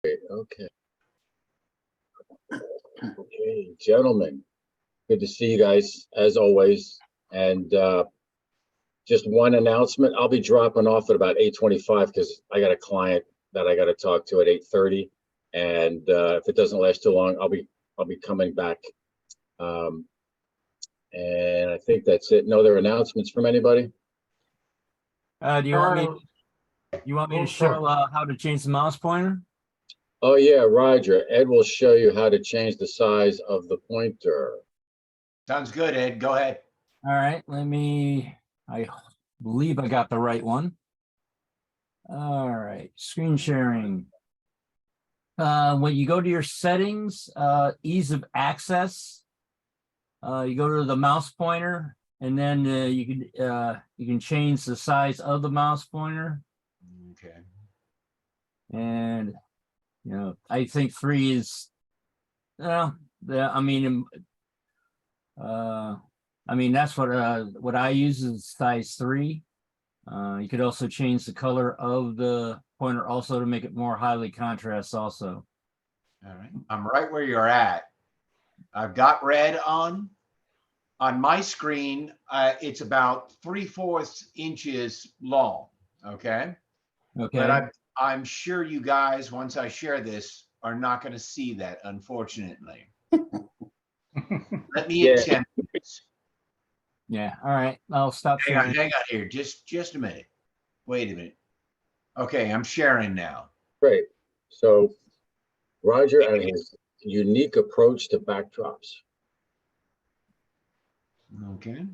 Okay. Okay, gentlemen, good to see you guys as always. And just one announcement. I'll be dropping off at about 8:25 because I got a client that I got to talk to at 8:30. And if it doesn't last too long, I'll be coming back. And I think that's it. No other announcements from anybody? Do you want me to show how to change the mouse pointer? Oh yeah, Roger. Ed will show you how to change the size of the pointer. Sounds good, Ed. Go ahead. All right, I believe I got the right one. All right, screen sharing. When you go to your settings, ease of access, you go to the mouse pointer, and then you can change the size of the mouse pointer. Okay. And I think 3 is, I mean, that's what I use is size 3. You could also change the color of the pointer also to make it more highly contrast also. All right. I'm right where you're at. I've got red on my screen. It's about 3/4 inches long. Okay. Okay. But I'm sure you guys, once I share this, are not going to see that, unfortunately. Let me attempt this. Yeah. All right. I'll stop sharing. Hang on here. Just a minute. Wait a minute. Okay, I'm sharing now. Great. So Roger and his unique approach to backdrops. Okay.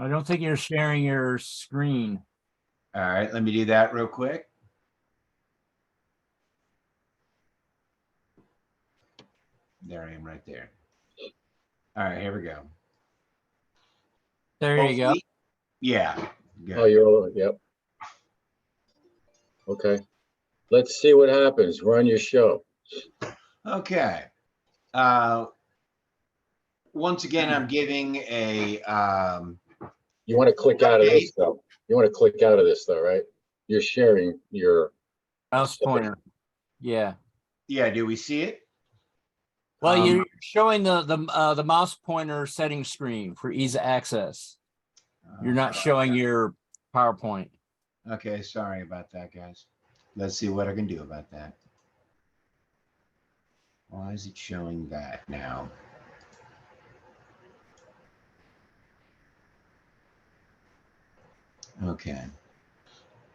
I don't think you're sharing your screen. All right, let me do that real quick. There I am right there. All right, here we go. There you go. Yeah. Good. Oh, you're all, yep. Okay. Let's see what happens. Run your show. Okay. Once again, I'm giving a you want to click out of this though. You want to click out of this though, right? You're sharing your mouse pointer. Yeah. Yeah, do we see it? Well, you're showing the mouse pointer setting screen for ease of access. You're not showing your PowerPoint. Okay, sorry about that, guys. Let's see what I can do about that. Why is it showing that now? Okay.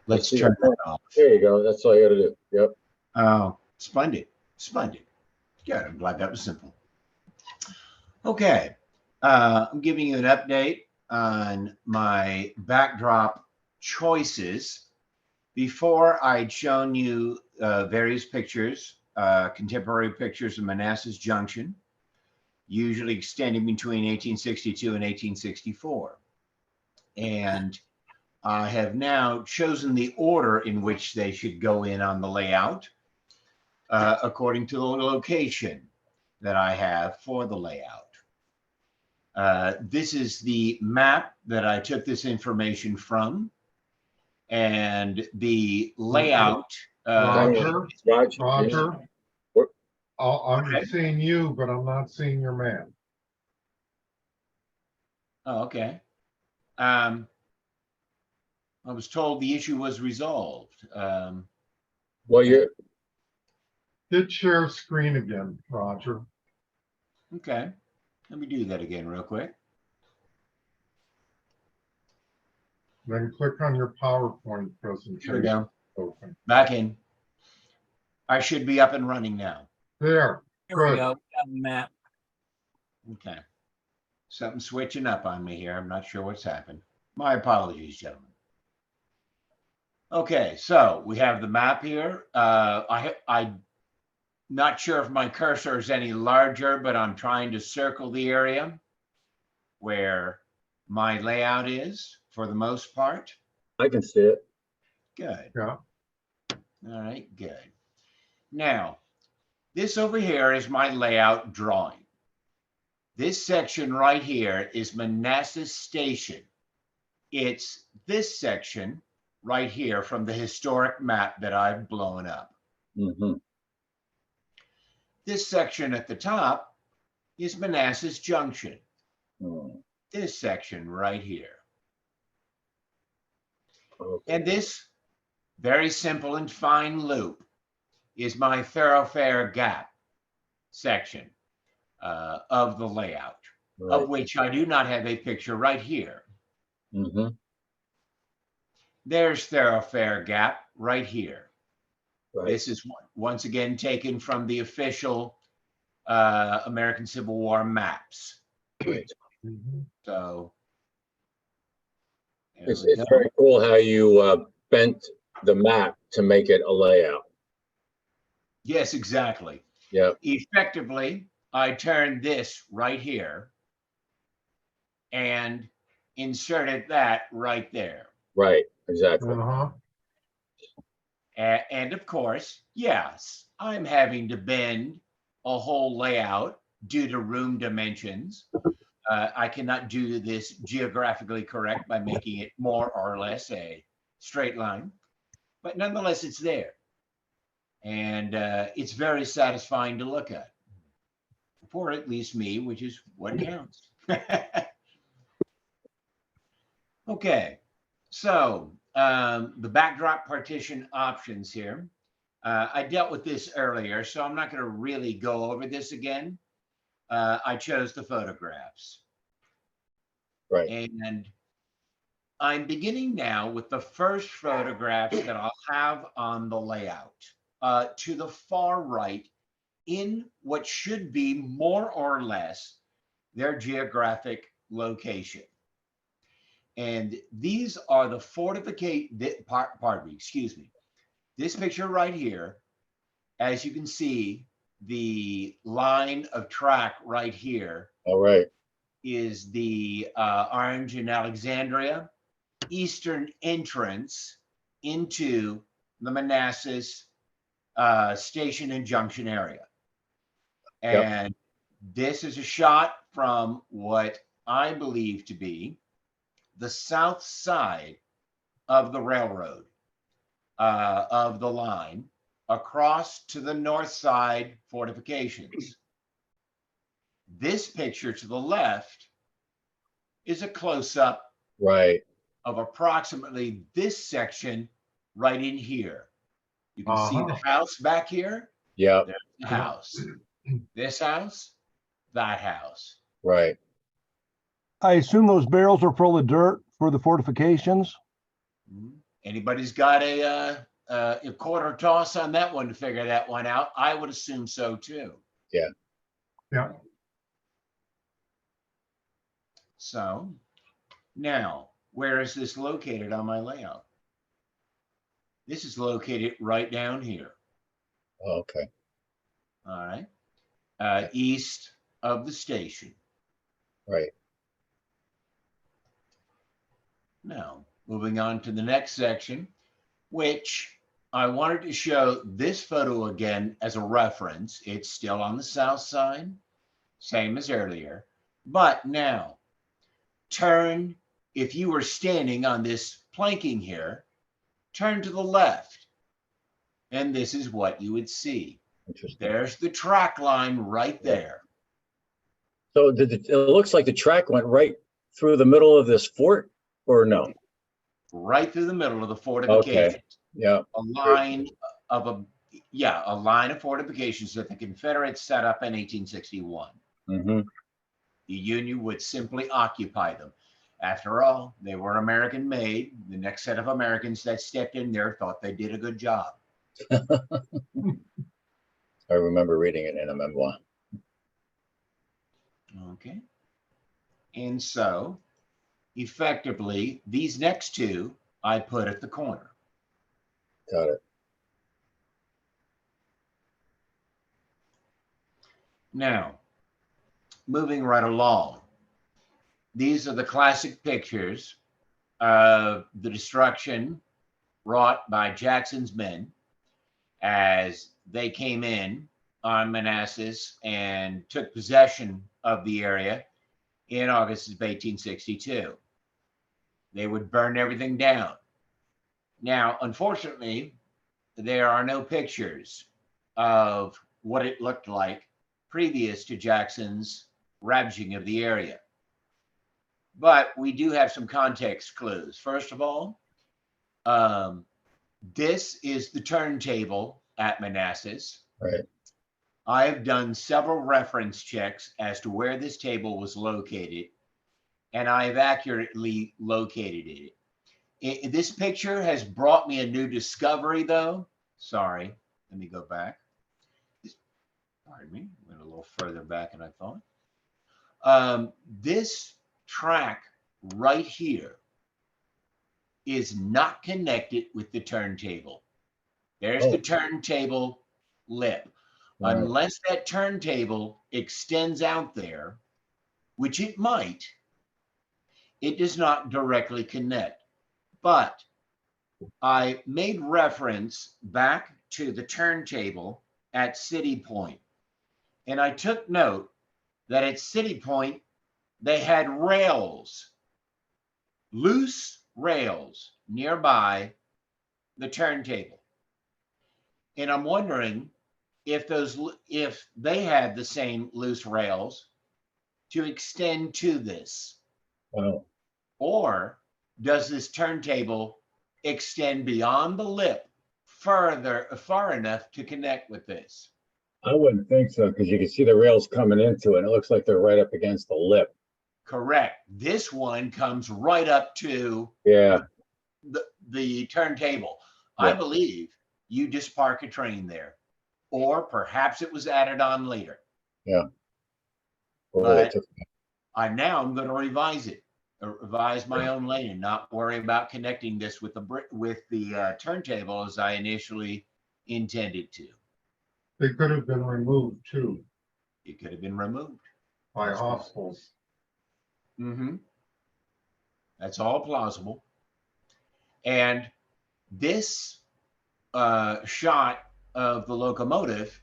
Let's turn that off. There you go. That's all you got to do. Yep. Oh, splendid. Splendid. Yeah, I'm glad that was simple. Okay. I'm giving you an update on my backdrop choices. Before, I'd shown you various pictures, contemporary pictures of Manassas Junction, usually extending between 1862 and 1864. And I have now chosen the order in which they should go in on the layout, according to the location that I have for the layout. This is the map that I took this information from, and the layout. Roger, I'm Okay. seeing you, but I'm not seeing your map. Oh, okay. I was told the issue was resolved. Well, you're Hit share screen again, Roger. Okay. Let me do that again real quick. Then click on your PowerPoint presentation. Here we go. Open. Back in. I should be up and running now. There. Here Good. we go. Got the map. Okay. Something's switching up on me here. I'm not sure what's happened. My apologies, gentlemen. Okay, so we have the map here. I'm not sure if my cursor is any larger, but I'm trying to circle the area where my layout is for the most part. I can see it. Good. Yeah. All right, good. Now, this over here is my layout drawing. This section right here is Manassas Station. It's this section right here from the historic map that I've blown up. Mm-hmm. This section at the top is Manassas Junction. Hmm, This section right here. okay. And this very simple and fine loop is my thoroughfare gap section of the layout, Right. of which I do not have a picture right here. Mm-hmm. There's thoroughfare gap right here. Right. This is once again taken from the official American Civil War maps. Right. Mhm. So there It's, we it's go. very cool how you bent the map to make it a layout. Yes, exactly. Yeah. Effectively, I turned this right here and inserted that right there. Right. Exactly. Uh-huh. And of course, yes, I'm having to bend a whole layout due to room dimensions. I cannot do this geographically correct by making it more or less a straight line, but nonetheless, it's there. And it's very satisfying to look at, for at least me, which is what counts. Okay, so the backdrop partition options here. I dealt with this earlier, so I'm not going to really go over this again. I chose the photographs. Right. And I'm beginning now with the first photographs that I'll have on the layout. To the far right, in what should be more or less their geographic location. And these are the pardon me, excuse me. This picture right here, as you can see, the line of track right here All right. is the Orange and Alexandria eastern entrance into the Manassas station and junction area. Yep. And this is a shot from what I believe to be the south side of the railroad, of the line, across to the north side fortifications. This picture to the left is a close-up Right. of approximately this section right in here. You can see the house back here. Yep. There's the house. This house, that house. Right. I assume those barrels are full of dirt for the fortifications. Anybody's got a quarter toss on that one to figure that one out? I would assume so too. Yeah. Yeah. So now, where is this located on my layout? This is located right down here. Okay. All right. East of the station. Right. Now, moving on to the next section, which I wanted to show this photo again as a reference. It's still on the south side, same as earlier. But now, turn, if you were standing on this planking here, turn to the left. And this is what you would see. Interesting. There's the track line right there. So it looks like the track went right through the middle of this fort, or no? Right through the middle of the fortifications. Okay. Yeah. A line of fortifications that the Confederates set up in 1861. Mm-hmm. The Union would simply occupy them. After all, they were American made. The next set of Americans that stepped in there thought they did a good job. I remember reading it in a memoir. Okay. And so, effectively, these next two I put at the corner. Got it. Now, moving right along, these are the classic pictures of the destruction wrought by Jackson's men as they came in on Manassas and took possession of the area in August of 1862. They would burn everything down. Now, unfortunately, there are no pictures of what it looked like previous to Jackson's ravaging of the area. But we do have some context clues. First of all, this is the turntable at Manassas. Right. I have done several reference checks as to where this table was located, and I have accurately located it. This picture has brought me a new discovery, though. Sorry, let me go back. Pardon me, went a little further back than I thought. This track right here is not connected with the turntable. There's the turntable lip. Right. Unless that turntable extends out there, which it might, it does not directly connect. But I made reference back to the turntable at City Point. And I took note that at City Point, they had rails, loose rails nearby the turntable. And I'm wondering if they had the same loose rails to extend to this. Wow. Or does this turntable extend beyond the lip far enough to connect with this? I wouldn't think so, because you can see the rails coming into it. And it looks like they're right up against the lip. Correct. This one comes right up to Yeah. the turntable. Yeah. I believe you just park a train there, or perhaps it was added on later. Yeah. But I'm going to revise it, revise my own lane, and not worry about connecting this with the turntable as I initially intended to. They could have been removed too It could have been removed by hostiles. Mm-hmm. That's all plausible. And this shot of the locomotive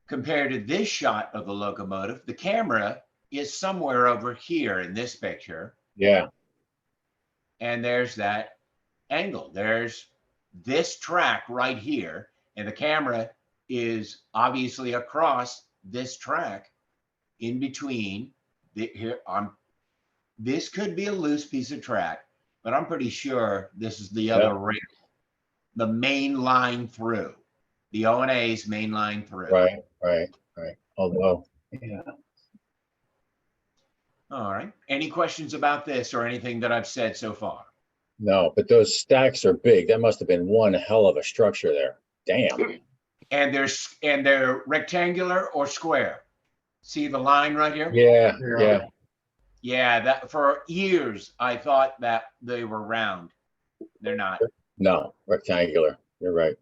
compared to this shot of the locomotive, the camera is somewhere over here in this picture. Yeah. And there's that angle. There's this track right here, and the camera is obviously across this track in between. This could be a loose piece of track, but I'm pretty sure this is the other rail, the main line through, the O&A's main line through. Right. Although, yeah. All right. Any questions about this or anything that I've said so far? No, but those stacks are big. That must have been one hell of a structure there. Damn. And they're rectangular or square. See the line right here? Yeah. Yeah, that for years I thought that they were round. They're not. No, rectangular. You're right.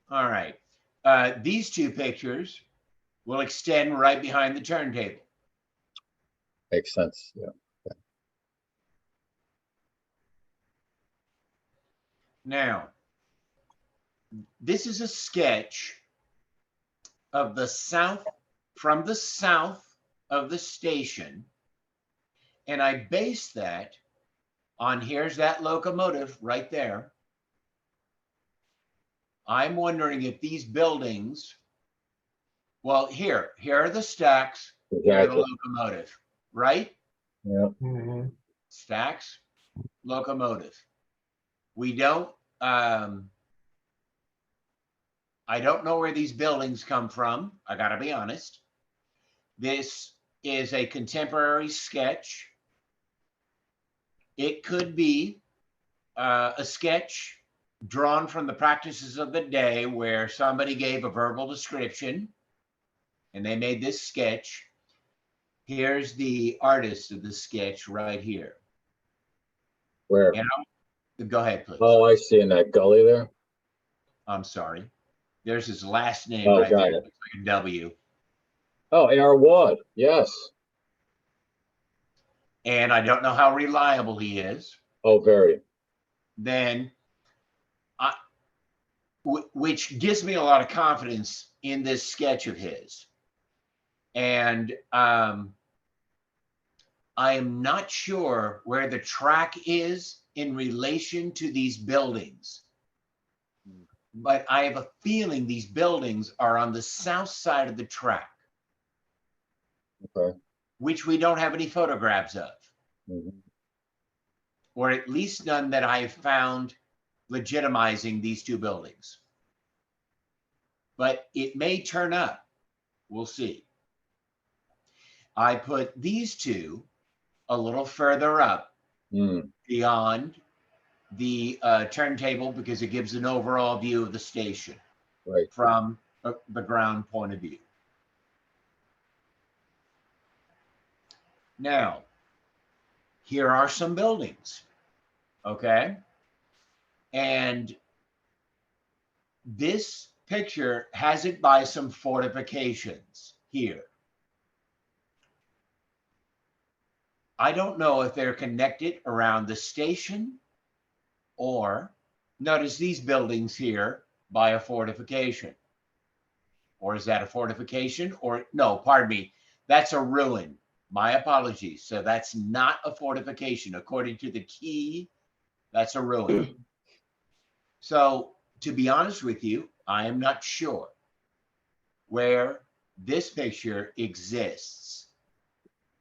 All right. These two pictures will extend right behind the turntable. Makes sense. Yeah. Now, this is a sketch of the south, from the south of the station. And I based that on, here's that locomotive right there. I'm wondering if these buildings, well, here are the stacks, here are the locomotive, right? Yeah. Mhm. Stacks, locomotive. We don't, I don't know where these buildings come from. I gotta be honest. This is a contemporary sketch. It could be a sketch drawn from the practices of the day where somebody gave a verbal description and they made this sketch. Here's the artist of the sketch right here. Where? And go ahead, please. Oh, I see in that gully there. I'm sorry. There's his last name Oh, right got there. it. Looks like a W. Oh, A.R. Wood. Yes. And I don't know how reliable he is. Oh, very. Then, which gives me a lot of confidence in this sketch of his. And I am not sure where the track is in relation to these buildings. but I have a feeling these buildings are on the south side of the track, Okay. which we don't have any photographs of, Mhm. or at least none that I have found legitimizing these two buildings. But it may turn up. We'll see. I put these two a little further up Mm, beyond the turntable because it gives an overall view of the station right. from the ground point of view. Now, here are some buildings, okay? And this picture has it by some fortifications here. I don't know if they're connected around the station, or notice these buildings here by a fortification. Or is that a fortification? Or no, pardon me, that's a ruin. My apologies. So that's not a fortification. According to the key, that's a ruin. So to be honest with you, I am not sure where this picture exists.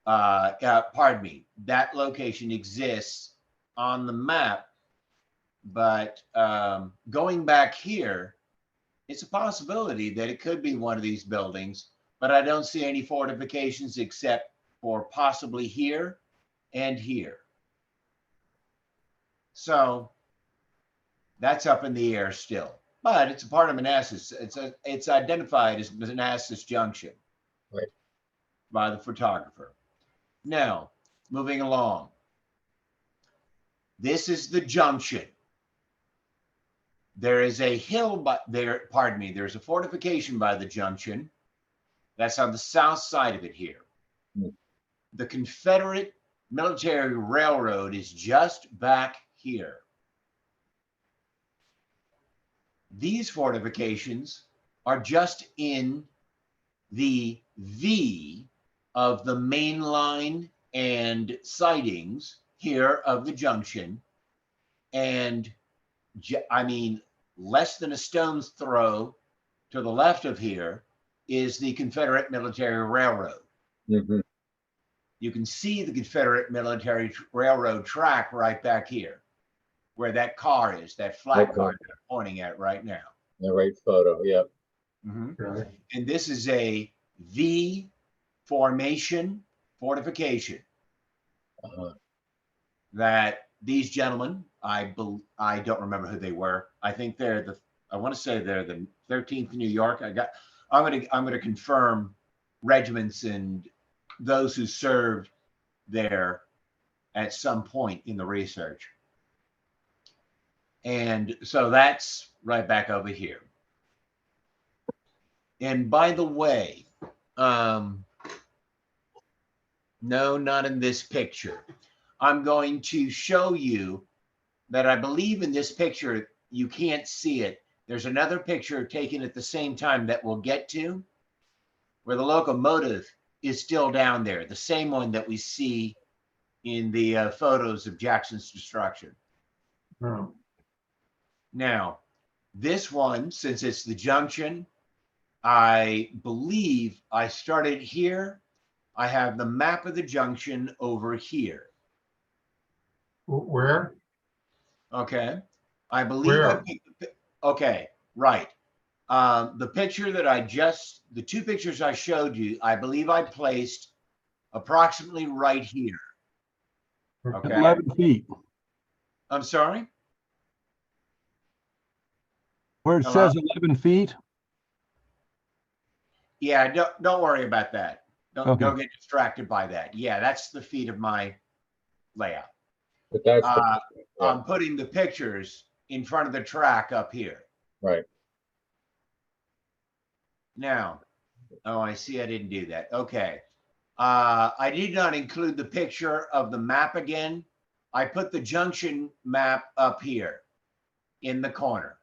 Pardon me, that location exists on the map, but going back here, it's a possibility that it could be one of these buildings, but I don't see any fortifications except for possibly here and here. So that's up in the air still, but it's a part of Manassas. It's identified as Manassas Junction, Right. by the photographer. Now, moving along. This is the junction. There is a hill, but there, pardon me, there's a fortification by the junction. That's on the south side of it here. Hmm. The Confederate Military Railroad is just back here. These fortifications are just in the V of the main line and sidings here of the junction. And I mean, less than a stone's throw to the left of here is the Confederate Military Railroad. Mhm. You can see the Confederate Military Railroad track right back here, where that car is, that flat Okay. car that I'm pointing at right now. The right photo. Yep. Okay. And this is a V formation fortification Uh-huh. that these gentlemen, I don't remember who they were. I think I want to say they're the 13th New York. I'm gonna confirm regiments and those who served there at some point in the research. And so that's right back over here. And by the way, no, not in this picture. I'm going to show you that I believe in this picture, you can't see it. There's another picture taken at the same time that we'll get to, where the locomotive is still down there, the same one that we see in the photos of Jackson's destruction. Oh, Now, this one, since it's the junction, I believe I started here. I have the map of the junction over here. where? Okay. I believe Where? okay, right. The picture that the two pictures I showed you, I believe I placed approximately right here. Okay. 11 feet, I'm sorry? where it Hello? says 11 feet. Yeah, don't worry about that. Don't Okay. get distracted by that. Yeah, that's the feet of my layout. But that's Yeah. yeah, I'm putting the pictures in front of the track up here. right. Now, oh, I see I didn't do that. Okay. I did not include the picture of the map again. I put the junction map up here in the corner.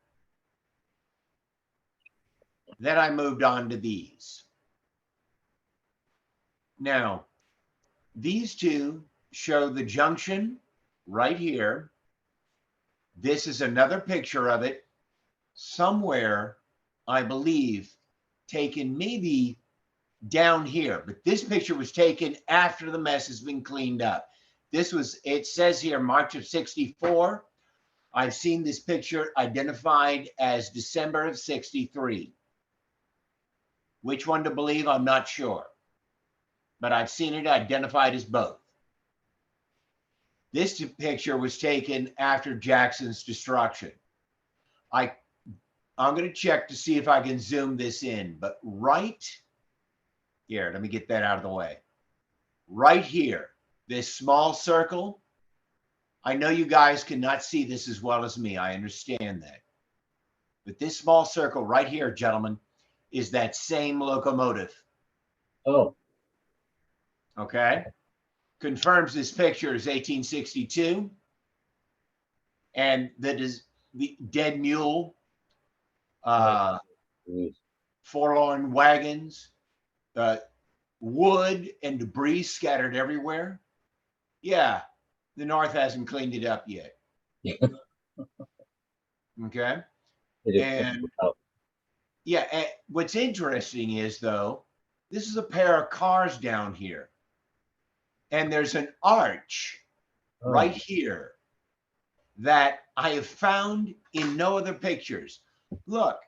Then I moved on to these. Now, these two show the junction right here. This is another picture of it. somewhere, I believe, taken maybe down here, but this picture was taken after the mess has been cleaned up. This was, it says here, March of 64. I've seen this picture identified as December of 63. Which one to believe, I'm not sure, but I've seen it identified as both. This picture was taken after Jackson's destruction. I'm going to check to see if I can zoom this in, but right here, let me get that out of the way. Right here, this small circle, I know you guys cannot see this as well as me. I understand that. But this small circle right here, gentlemen, is that same locomotive. Oh, Okay. Confirms this picture is 1862. And that is the dead mule, geez. forlorn wagons, wood and debris scattered everywhere. Yeah, the North hasn't cleaned it up yet. Okay. It is- And yeah, and what's interesting is, though, this is a pair of cars down here. And there's an arch oh, right here that I have found in no other pictures. Look,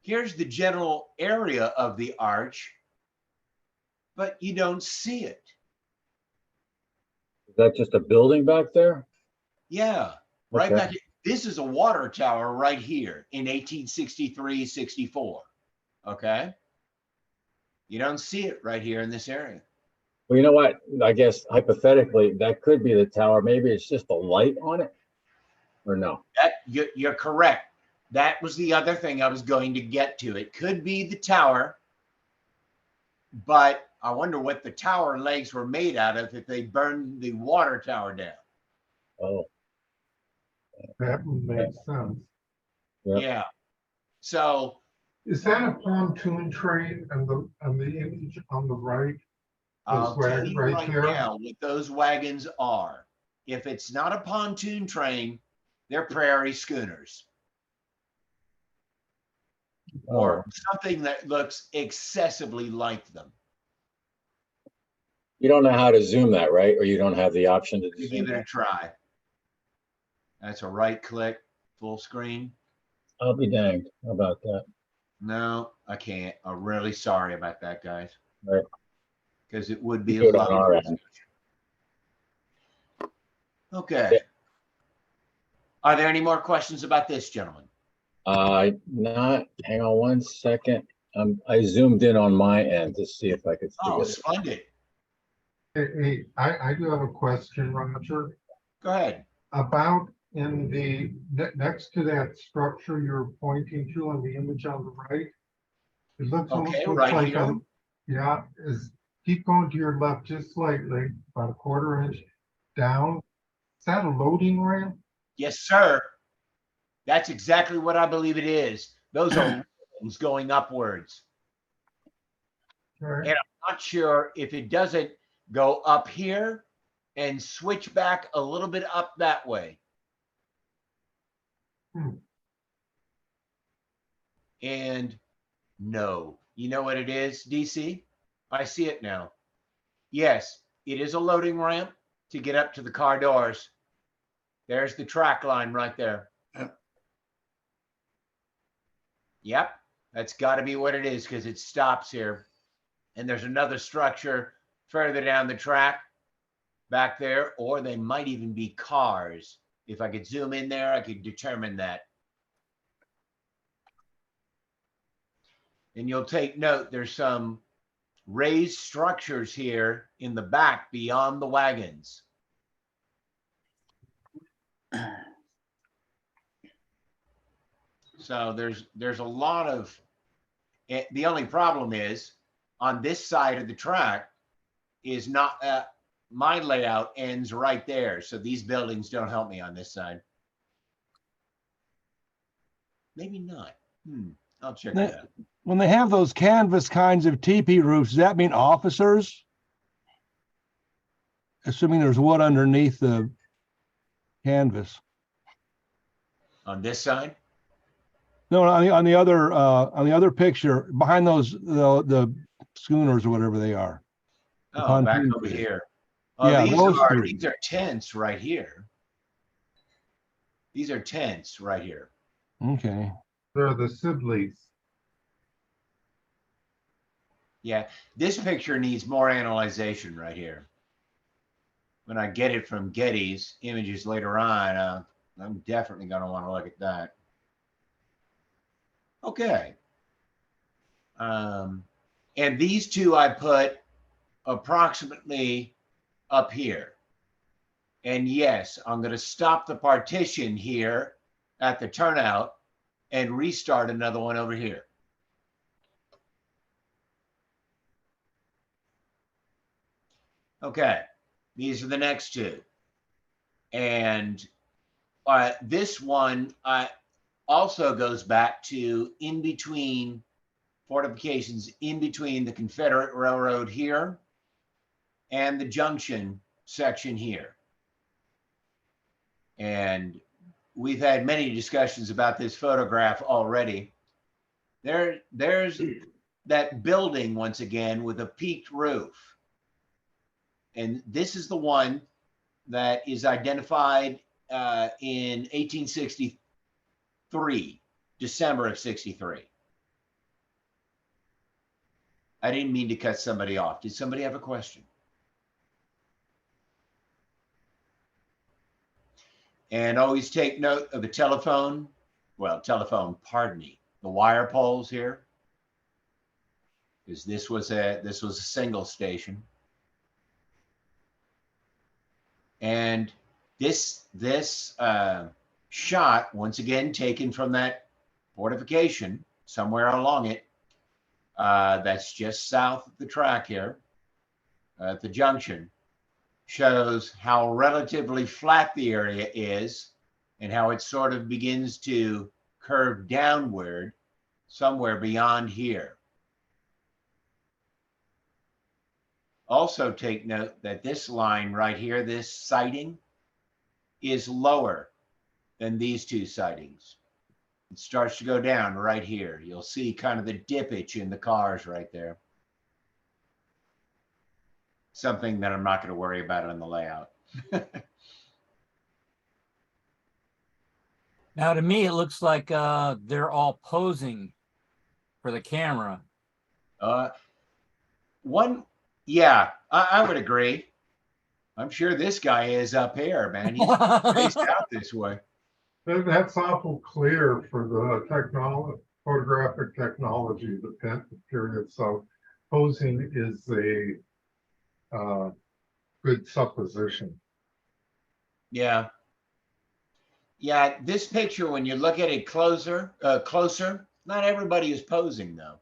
here's the general area of the arch, but you don't see it. Is that just a building back there? Yeah, right Okay. back here. This is a water tower right here in 1863, 64. Okay. You don't see it right here in this area. Well, you know what? I guess hypothetically, that could be the tower. Maybe it's just a light on it, or no? That you're correct. That was the other thing I was going to get to. It could be the tower, but I wonder what the tower legs were made out of if they burned the water tower down. Oh, That would make sense. Yep. Yeah. So Is that a pontoon train and the image on the right? I'll Those tell wagons you right right there? now what those wagons are. If it's not a pontoon train, they're prairie schooners or something that looks excessively like them. you don't know how to zoom that, right? Or you don't have the option to You zoom give it a that? try. That's a right click, full screen. I'll be danged. How about that? No, I can't. I'm really sorry about that, guys. Right. Because it would be a Do it on lot. our end. Okay. Are there any more questions about this, gentlemen? Hang on one second. I zoomed in on my end to see if I could see Oh, it. splendid. Hey, I do have a question, Roger, Go ahead. about in the, next to that structure you're pointing to on the image on the right. It looks Okay, looks right like here. yeah, keep going to your left just slightly, about a quarter inch down. Is that a loading ramp? Yes, sir. That's exactly what I believe it is. Those are railings going upwards. Okay. And I'm not sure if it doesn't go up here and switch back a little bit up that way. And no, you know what it is, DC? I see it now. Yes, it is a loading ramp to get up to the car doors. There's the track line right there. Yep, that's got to be what it is because it stops here. And there's another structure further down the track back there, or they might even be cars. If I could zoom in there, I could determine that. And you'll take note, there's some raised structures here in the back beyond the wagons. So there's a lot of, the only problem is on this side of the track is not, my layout ends right there. So these buildings don't help me on this side. Maybe not. I'll check that out. When they have those canvas kinds of teepee roofs, does that mean officers? Assuming there's wood underneath the canvas. On this side? No, on the other picture, behind those, the schooners or whatever they are. The Oh, back pontoon over bridge. here. Oh, Yeah, those three. these are tents right here. These are tents right here. Okay. They're the Sibley's. Yeah, this picture needs more analyzation right here. When I get it from Getty's images later on, I'm definitely going to want to look at that. Okay. And these two I put approximately up here. And yes, I'm going to stop the partition here at the turnout and restart another one over here. Okay, these are the next two. And this one also goes back to in between fortifications, in between the Confederate Railroad here and the junction section here. And we've had many discussions about this photograph already. There's that building once again with a peaked roof. And this is the one that is identified in 1863, December of 63. I didn't mean to cut somebody off. Did somebody have a question? And always take note of the telephone, pardon me, the wire poles here. Because this was a single station. And this shot, once again, taken from that fortification somewhere along it. That's just south of the track here at the junction, shows how relatively flat the area is and how it sort of begins to curve downward somewhere beyond here. Also take note that this line right here, this sighting, is lower than these two sightings. It starts to go down right here. You'll see kind of the dippage in the cars right there. Something that I'm not going to worry about on the layout. Now, to me, it looks like they're all posing for the camera. Yeah, I would agree. I'm sure this guy is up here, man. He's faced out this way. That's awful clear for the photographic technology of the period. So posing is a good supposition. Yeah. Yeah, this picture, when you look at it closer, not everybody is posing though.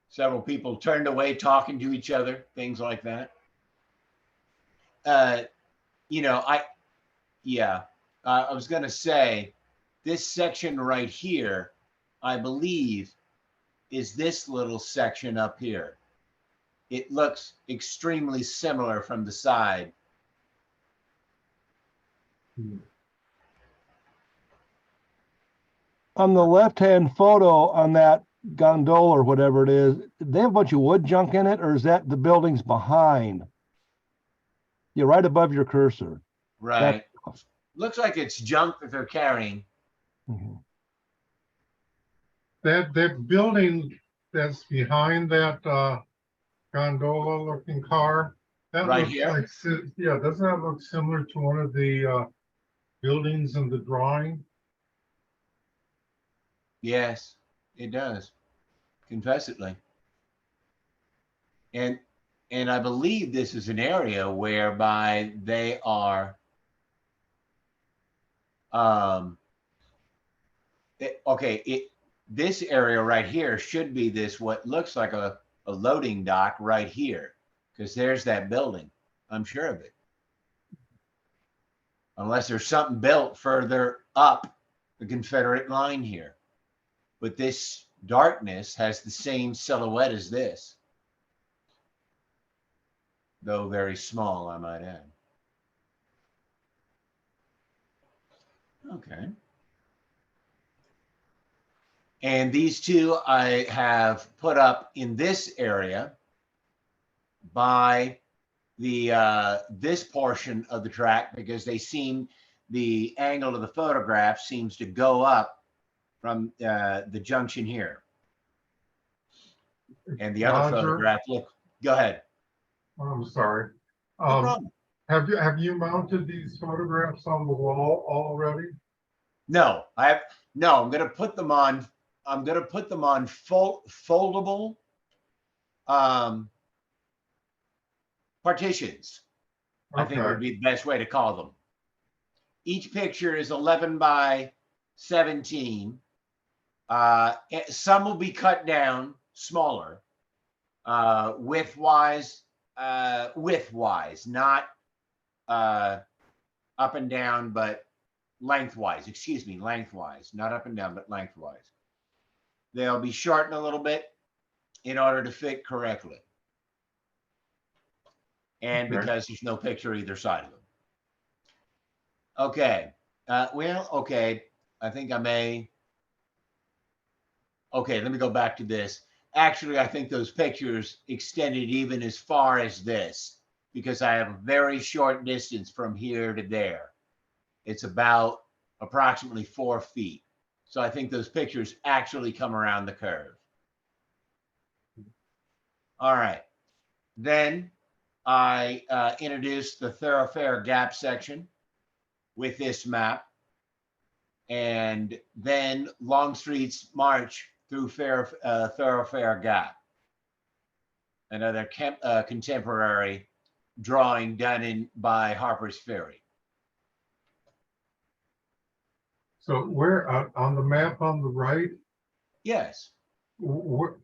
Several people turned away talking to each other, things like that. You know, I was going to say this section right here, I believe, is this little section up here. It looks extremely similar from the side. On the left-hand photo on that gondola or whatever it is, they have a bunch of wood junk in it, or is that the buildings behind? Yeah, right above your cursor. Right. Looks like it's junk that they're carrying. Mhm. That building that's behind that gondola looking car, that Right looks here? like, yeah, doesn't that look similar to one of the buildings in the drawing? Yes, it does. Confessedly. And I believe this is an area whereby they are this area right here should be this what looks like a loading dock right here, because there's that building. I'm sure of it. Unless there's something built further up the Confederate line here. But this darkness has the same silhouette as this, though very small, I might add. Okay. And these two I have put up in this area by the this portion of the track, because they seem, the angle of the photograph seems to go up from the junction here. And the other Roger? photograph, look, go ahead. I'm sorry. No problem. Have you mounted these photographs on the wall already? No, I'm going to put them on. I'm going to put them on foldable partitions. I think would be the best way to call them. Each picture is 11 by 17. Some will be cut down smaller, widthwise, not up and down, but lengthwise. Excuse me, lengthwise, not up and down, but lengthwise. They'll be shortened a little bit in order to fit correctly. And because there's no picture either side of them. Okay. Well, okay. I think I may. Okay, let me go back to this. Actually, I think those pictures extended even as far as this, because I have a very short distance from here to there. It's about approximately 4 feet. So I think those pictures actually come around the curve. All right. Then I introduced the thoroughfare gap section with this map, and then Longstreet's march through thoroughfare gap, another contemporary drawing done by Harper's Ferry. So where on the map on the right, Yes. where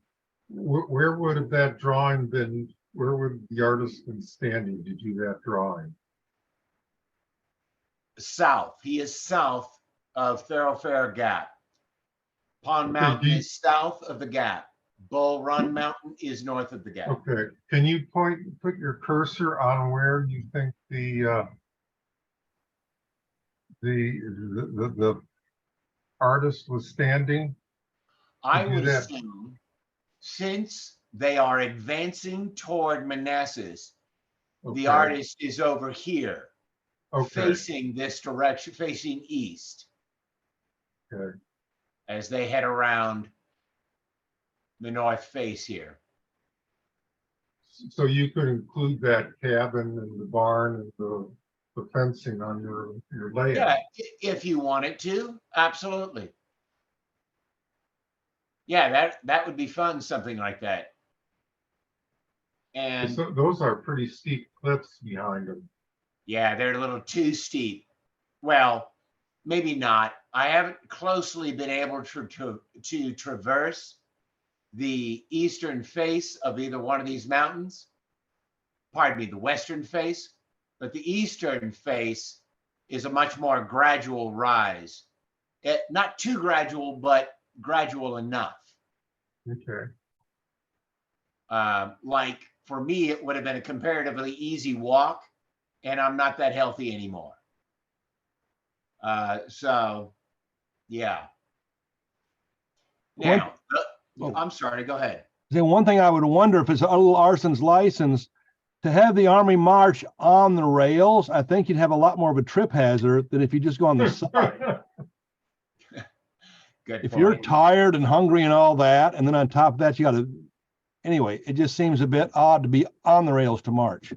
would have that drawing been? Where would the artist been standing to do that drawing? South. He is south of thoroughfare gap. Pond Okay, Mountain is south of the gap. Bull Run Mountain is north of the gap. Okay, can you put your cursor on where you think the artist was standing? I do would that. assume, since they are advancing toward Manassas, the artist is over here, facing this direction, facing east. Okay. As they head around the north face here. So you could include that cabin and the barn and the fencing on your layout. Yeah, if you wanted to, absolutely. Yeah, that would be fun, something like that. And So those are pretty steep cliffs behind them. yeah, they're a little too steep. Well, maybe not. I haven't closely been able to traverse the eastern face of either one of these mountains. Pardon me, the western face. But the eastern face is a much more gradual rise. Not too gradual, but gradual enough. Okay. Like for me, it would have been a comparatively easy walk, and I'm not that healthy anymore. So, yeah. Now, I'm sorry, go ahead. Then one thing I would wonder if it's a little arson's license to have the Army march on the rails. I think you'd have a lot more of a trip hazard than if you just go on the side. Good If point. you're tired and hungry and all that, and then on top of that, you got to, anyway, it just seems a bit odd to be on the rails to march.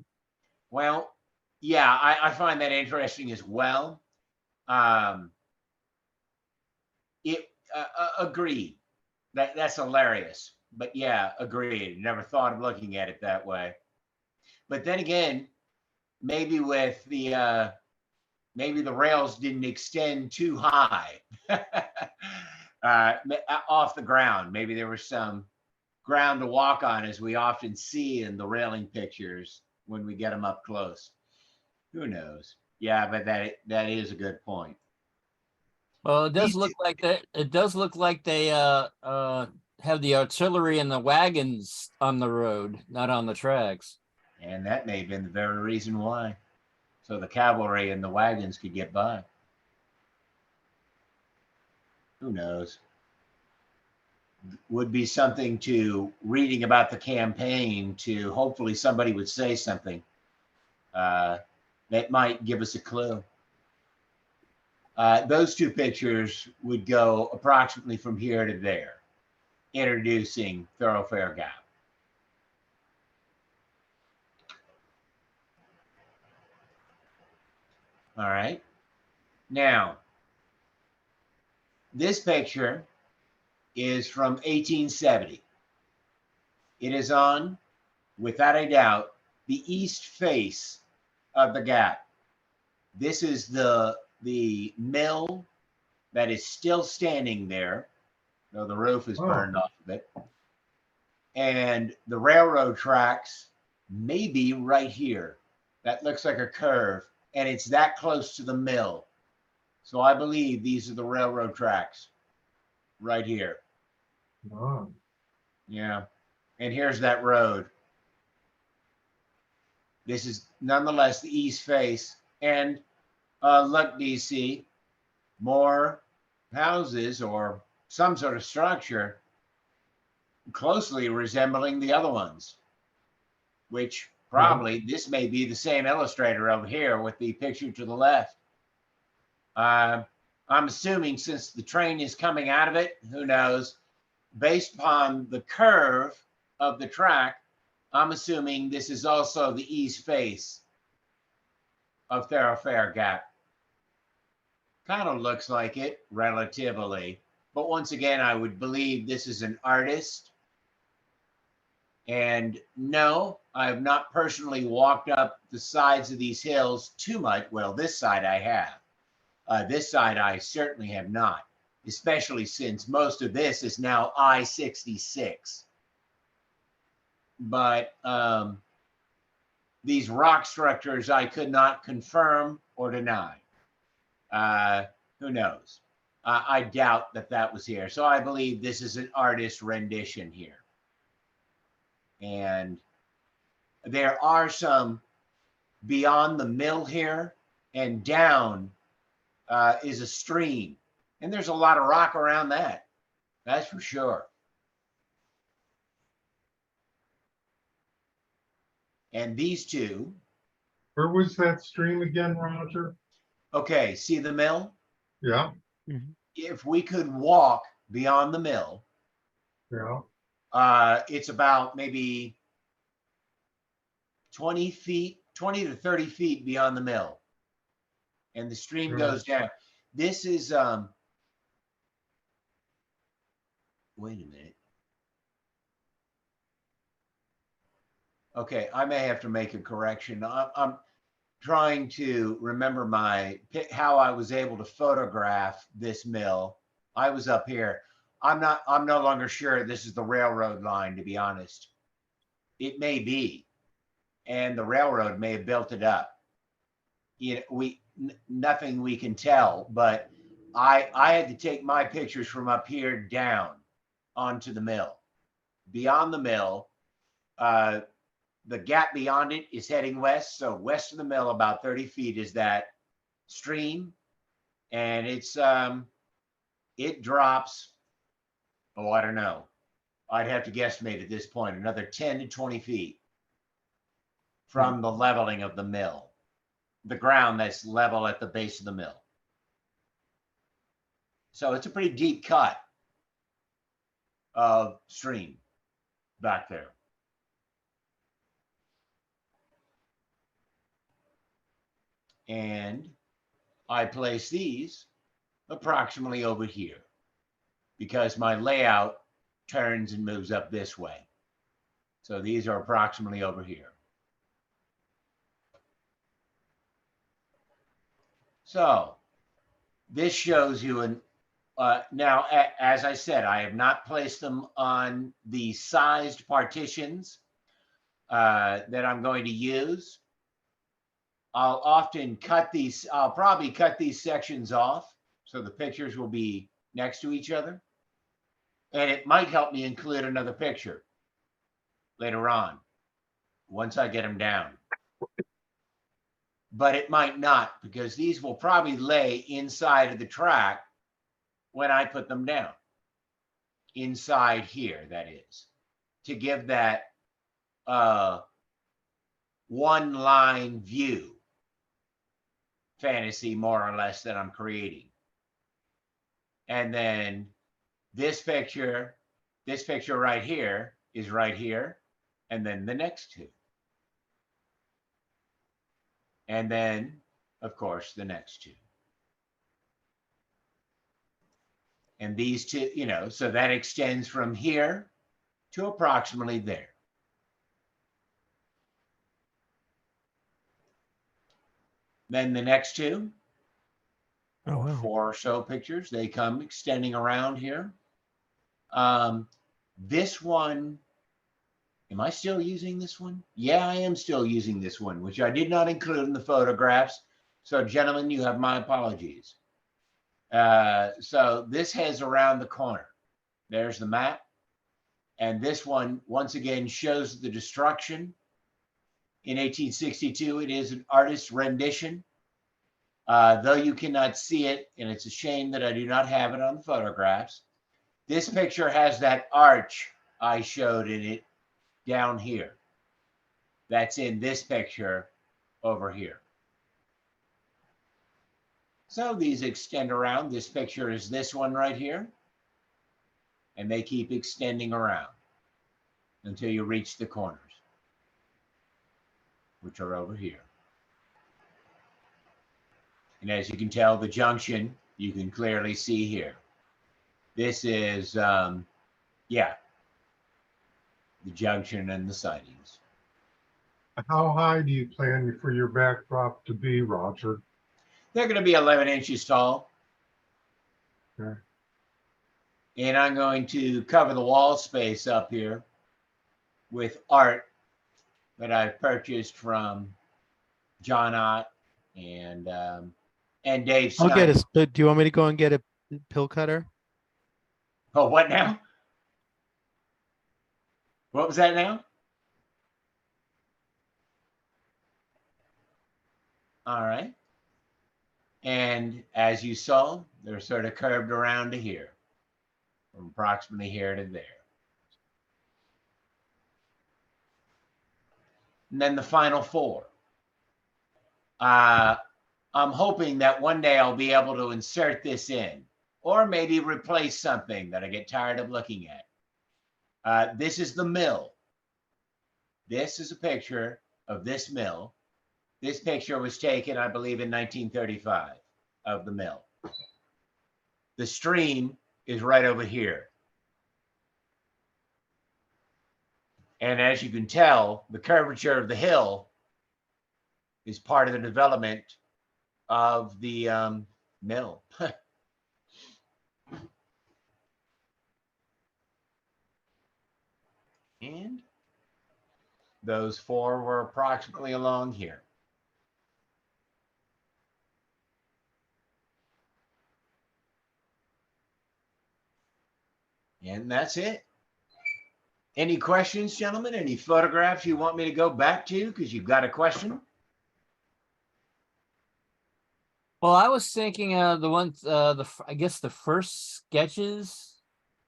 Well, yeah, I find that interesting as well. Agreed. That's hilarious. But yeah, agreed. Never thought of looking at it that way. But then again, maybe with the maybe the rails didn't extend too high off the ground. Maybe there was some ground to walk on, as we often see in the railing pictures when we get them up close. Who knows? Yeah, but that is a good point. Well, it does look like that. It does look like they have the artillery and the wagons on the road, not on the tracks. And that may have been the very reason why. So the cavalry and the wagons could get by. Who knows? would be something to reading about the campaign to hopefully somebody would say something that might give us a clue. Those two pictures would go approximately from here to there, introducing Thoroughfare Gap. All right. Now, this picture is from 1870. It is on, without a doubt, the east face of the gap. This is the mill that is still standing there, though the roof is burned off of it. And the railroad tracks may be right here. That looks like a curve, and it's that close to the mill. So I believe these are the railroad tracks right here. Oh, Yeah. And here's that road. This is nonetheless the east face. And look, DC, more houses or some sort of structure closely resembling the other ones, which probably this may be the same illustrator over here with the picture to the left. I'm assuming since the train is coming out of it, who knows, based upon the curve of the track, I'm assuming this is also the east face of Thoroughfare Gap. Kind of looks like it relatively, but once again, I would believe this is an artist. And no, I have not personally walked up the sides of these hills too much. Well, this side I have. This side I certainly have not, especially since most of this is now I-66. But these rock structures I could not confirm or deny. Who knows? I doubt that that was here. So I believe this is an artist rendition here. And there are some beyond the mill here and down is a stream. And there's a lot of rock around that. That's for sure. And these two. where was that stream again, Roger? Okay, see the mill? Yeah, If we could walk beyond the mill, yeah. it's about maybe 20 feet, 20 to 30 feet beyond the mill. And the stream Right. goes down. This is, wait a minute. Okay, I may have to make a correction. I'm trying to remember how I was able to photograph this mill. I was up here. I'm no longer sure this is the railroad line, to be honest. It may be, and the railroad may have built it up. You know, nothing we can tell, but I had to take my pictures from up here down onto the mill. Beyond the mill, the gap beyond it is heading west. So west of the mill, about 30 feet, is that stream. And it's it drops, oh, I don't know. I'd have to guesstimate at this point, another 10 to 20 feet from the leveling of the mill, the ground that's level at the base of the mill. So it's a pretty deep cut of stream back there. And I place these approximately over here because my layout turns and moves up this way. So these are approximately over here. So this shows you now, as I said, I have not placed them on the sized partitions that I'm going to use. I'll often cut these, I'll probably cut these sections off so the pictures will be next to each other. And it might help me include another picture later on, once I get them down. But it might not, because these will probably lay inside of the track when I put them down. inside here, that is, to give that one line view fantasy, more or less, that I'm creating. And then this picture right here is right here, and then the next two. And then, of course, the next two. And these two, you know, so that extends from here to approximately there. Then the next two, Oh, wow. 4 or so pictures, they come extending around here. This one, am I still using this one? Yeah, I am still using this one, which I did not include in the photographs. So gentlemen, you have my apologies. So this heads around the corner. There's the map. And this one, once again, shows the destruction. In 1862, it is an artist's rendition. Though you cannot see it, and it's a shame that I do not have it on the photographs. This picture has that arch I showed in it down here. That's in this picture over here. So these extend around. This picture is this one right here. And they keep extending around until you reach the corners, which are over here. And as you can tell, the junction, you can clearly see here. This is, yeah, the junction and the sidings. How high do you plan for your backdrop to be, Roger? They're going to be 11 inches tall. Okay. And I'm going to cover the wall space up here with art that I've purchased from John Ott and Dave I'll get Snyder. a split. Do you want me to go and get a pill cutter? Oh, what now? What was that now? All right. And as you saw, they're sort of curved around to here, from approximately here to there. And then the final 4. I'm hoping that one day I'll be able to insert this in, or maybe replace something that I get tired of looking at. This is the mill. This is a picture of this mill. This picture was taken, I believe, in 1935 of the mill. The stream is right over here. And as you can tell, the curvature of the hill is part of the development of the mill. And those 4 were approximately along here. And that's it. Any questions, gentlemen? Any photographs you want me to go back to because you've got a question? Well, I was thinking the ones, I guess the first sketches.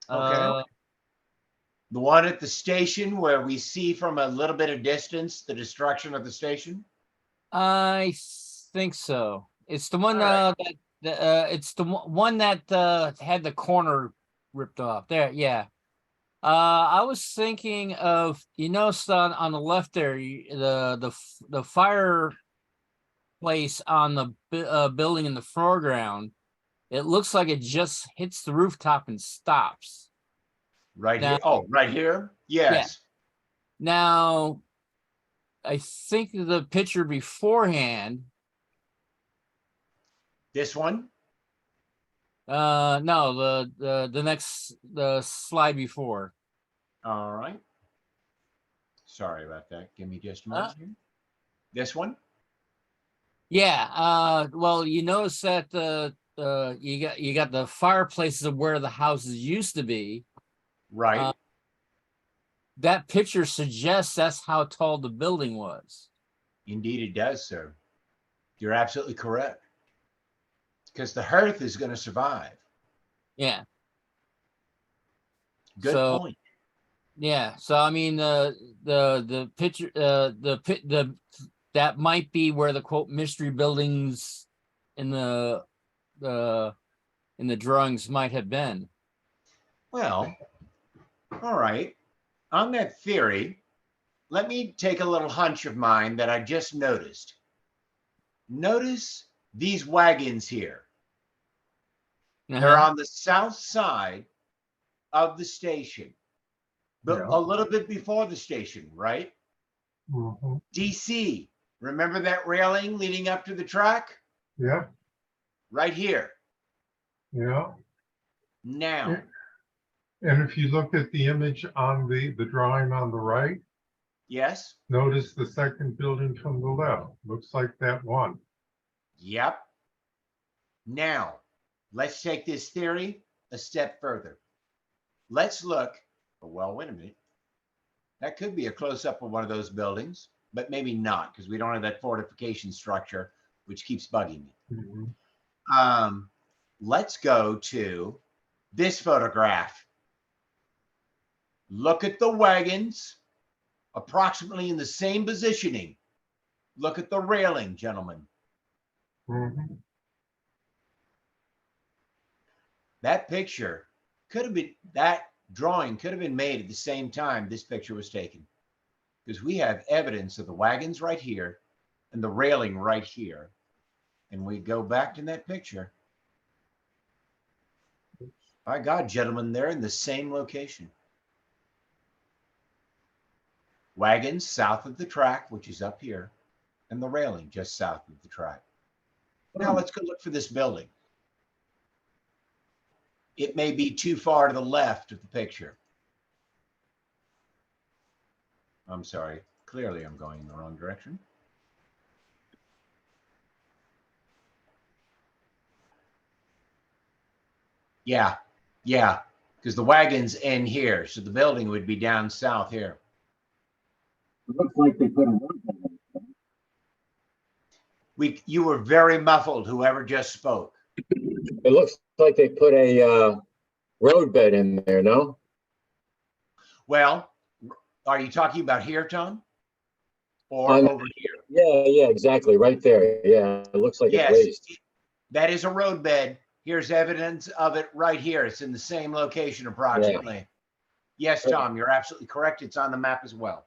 Okay. The one at the station where we see from a little bit of distance the destruction of the station? I think so. It's the one All right. it's the one that had the corner ripped off. There, yeah. I was thinking of, you notice on the left there, the fireplace on the building in the foreground. It looks like it just hits the rooftop and stops. Right Now, here. Oh, right here? Yes. now, I think the picture beforehand. This one? No, the slide before. All right. Sorry about that. Give me just a moment here. This one? Yeah. Well, you notice that you got the fireplaces of where the houses used to be. Right. That picture suggests that's how tall the building was. Indeed it does, sir. You're absolutely correct. Because the hearth is going to survive. Yeah. Good So- point. Yeah, so I mean, the picture, that might be where the quote mystery buildings in the drawings might have been. Well, all right. On that theory, let me take a little hunch of mine that I just noticed. Notice these wagons here. They're Uh-huh. on the south side of the station, but Yeah. a little bit before the station, right? Mhm. DC, remember that railing leading up to the track? Yeah, Right here. yeah. Now, And if you look at the image on the drawing on the right, yes, notice the second building from the left. Looks like that one. yep. Now, let's take this theory a step further. Let's look, oh, well, wait a minute. That could be a close-up of one of those buildings, but maybe not, because we don't have that fortification structure, which keeps bugging me. Mhm. Let's go to this photograph. Look at the wagons, approximately in the same positioning. Look at the railing, gentlemen. Mhm. That picture could have been, that drawing could have been made at the same time this picture was taken, because we have evidence of the wagons right here and the railing right here. And we go back to that picture. By God, gentlemen, they're in the same location. Wagons south of the track, which is up here, and the railing just south of the track. Now let's go look for this building. It may be too far to the left of the picture. I'm sorry. Clearly, I'm going in the wrong direction. Yeah, because the wagons end here, so the building would be down south here. It looks like they put a road bed in. You were very muffled, whoever just spoke. It looks like they put a road bed in there, no? Well, are you talking about here, Tom? Or On- over here? Yeah, exactly, right there. Yeah, it looks like it's Yes, raised. that is a road bed. Here's evidence of it right here. It's in the same location approximately. Yes, Tom, you're absolutely correct. It's on the map as well.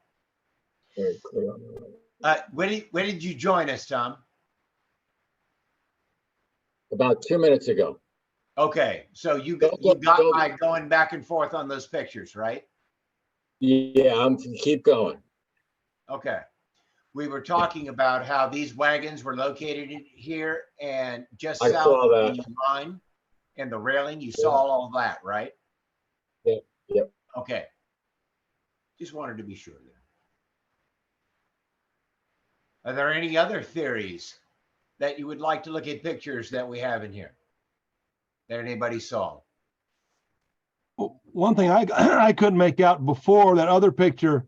Very clear on the right. When did you join us, Tom? About 2 minutes ago. Okay, so you Don't got go- my going back and forth on those pictures, right? Yeah, keep going. Okay. We were talking about how these wagons were located in here and just I south saw of that. the line and the railing. You saw all of that, right? Yep. Okay. Just wanted to be sure there. Are there any other theories that you would like to look at pictures that we have in here that anybody saw? One thing I couldn't make out before, that other picture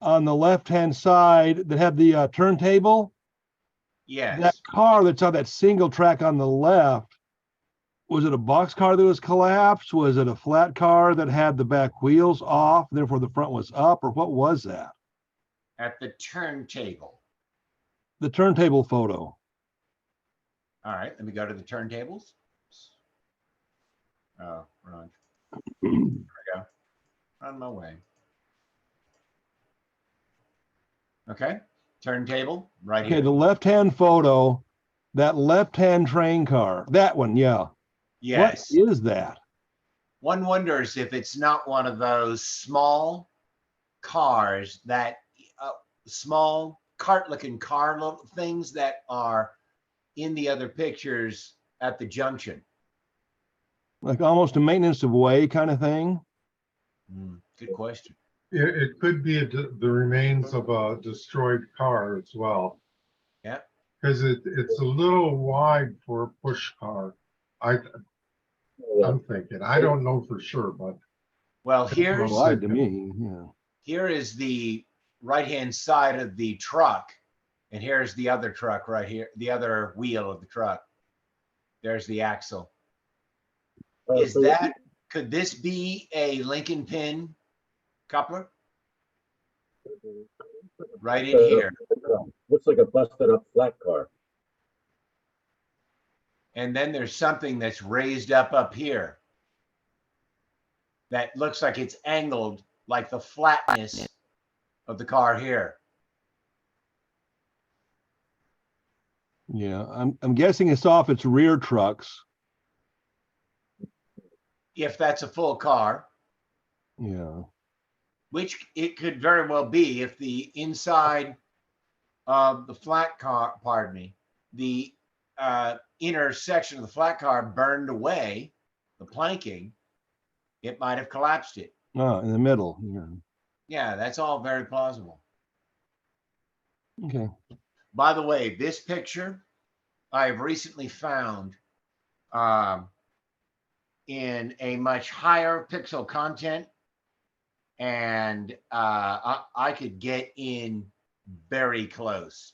on the left-hand side that had the turntable, that Yes. car that's on that single track on the left, was it a box car that was collapsed? Was it a flat car that had the back wheels off, therefore the front was up, or what was that? At the turntable. The turntable photo. All right, let me go to the turntables. Oh, wrong. On my way. Okay, turntable right Okay, here. the left-hand photo, that left-hand train car, that one, yeah. Yes. What is that? One wonders if it's not one of those small cars that small cart-looking car little things that are in the other pictures at the junction. Like almost a maintenance of way kind of thing? Good question. It could be the remains of a destroyed car as well. Yeah. Because it's a little wide for a push car. I'm thinking, I don't know for sure, but Well, That's what here's I Lied to me, yeah. here is the right-hand side of the truck, and here's the other truck right here, the other wheel of the truck. There's the axle. Is that Could this be a Lincoln pin coupler? Right in here. Looks like a busted up flat car. And then there's something that's raised up here that looks like it's angled like the flatness of the car here. Yeah, I'm guessing it's off its rear trucks. If that's a full car, Yeah. which it could very well be if the inside of the flat car, pardon me, the inner section of the flat car burned away, the planking, it might have collapsed it. Oh, in the middle. Yeah. Yeah, that's all very plausible. Okay. By the way, this picture I have recently found in a much higher pixel content, and I could get in very close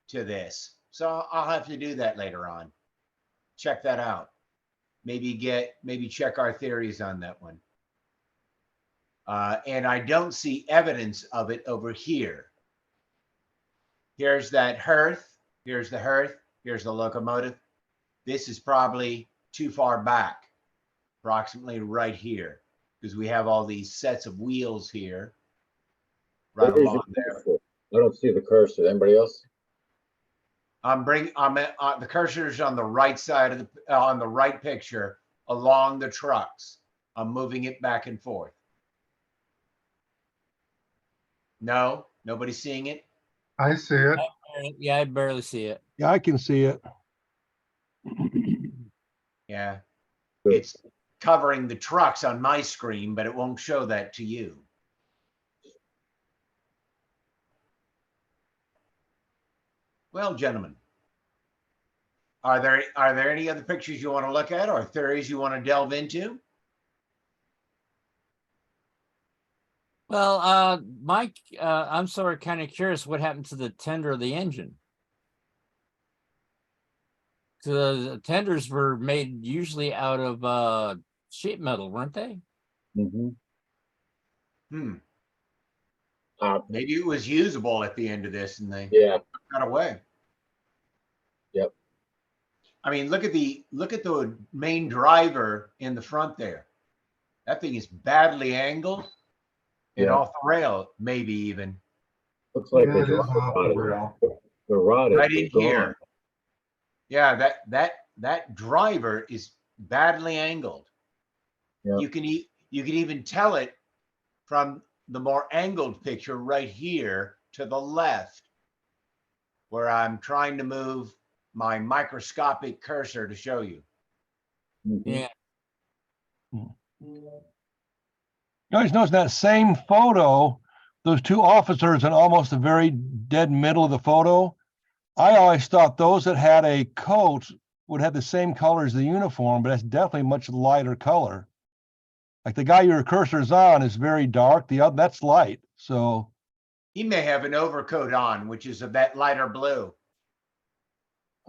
to this. So I'll have to do that later on. Check that out. Maybe check our theories on that one. And I don't see evidence of it over here. Here's that hearth. Here's the hearth. Here's the locomotive. This is probably too far back, approximately right here, because we have all these sets of wheels here. Right Where's along your there. cursor? I don't see the cursor. Anybody else? The cursor's on the right side of the on the right picture along the trucks. I'm moving it back and forth. No, nobody's seeing it. I see it. Yeah, I barely see it. Yeah, I can see it. Yeah, Good. it's covering the trucks on my screen, but it won't show that to you. Well, gentlemen, are there any other pictures you want to look at or theories you want to delve into? Well, Mike, I'm sort of kind of curious what happened to the tender of the engine. So the tenders were made usually out of sheet metal, weren't they? Mm-hmm. Maybe it was usable at the end of this and they Yeah. got away. Yep. I mean, look at the main driver in the front there. That thing is badly angled and Yeah. off the rail, maybe even. Looks like Yeah, the it is off the rail. rod is Right in gone. here. Yeah, that driver is badly angled. Yeah. You can even tell it from the more angled picture right here to the left, where I'm trying to move my microscopic cursor to show you. Mhm. Yeah. You guys notice that same photo, those two officers in almost the very dead middle of the photo. I always thought those that had a coat would have the same color as the uniform, but that's definitely much lighter color. Like the guy your cursor's on is very dark. The other, that's light. So He may have an overcoat on, which is of that lighter blue.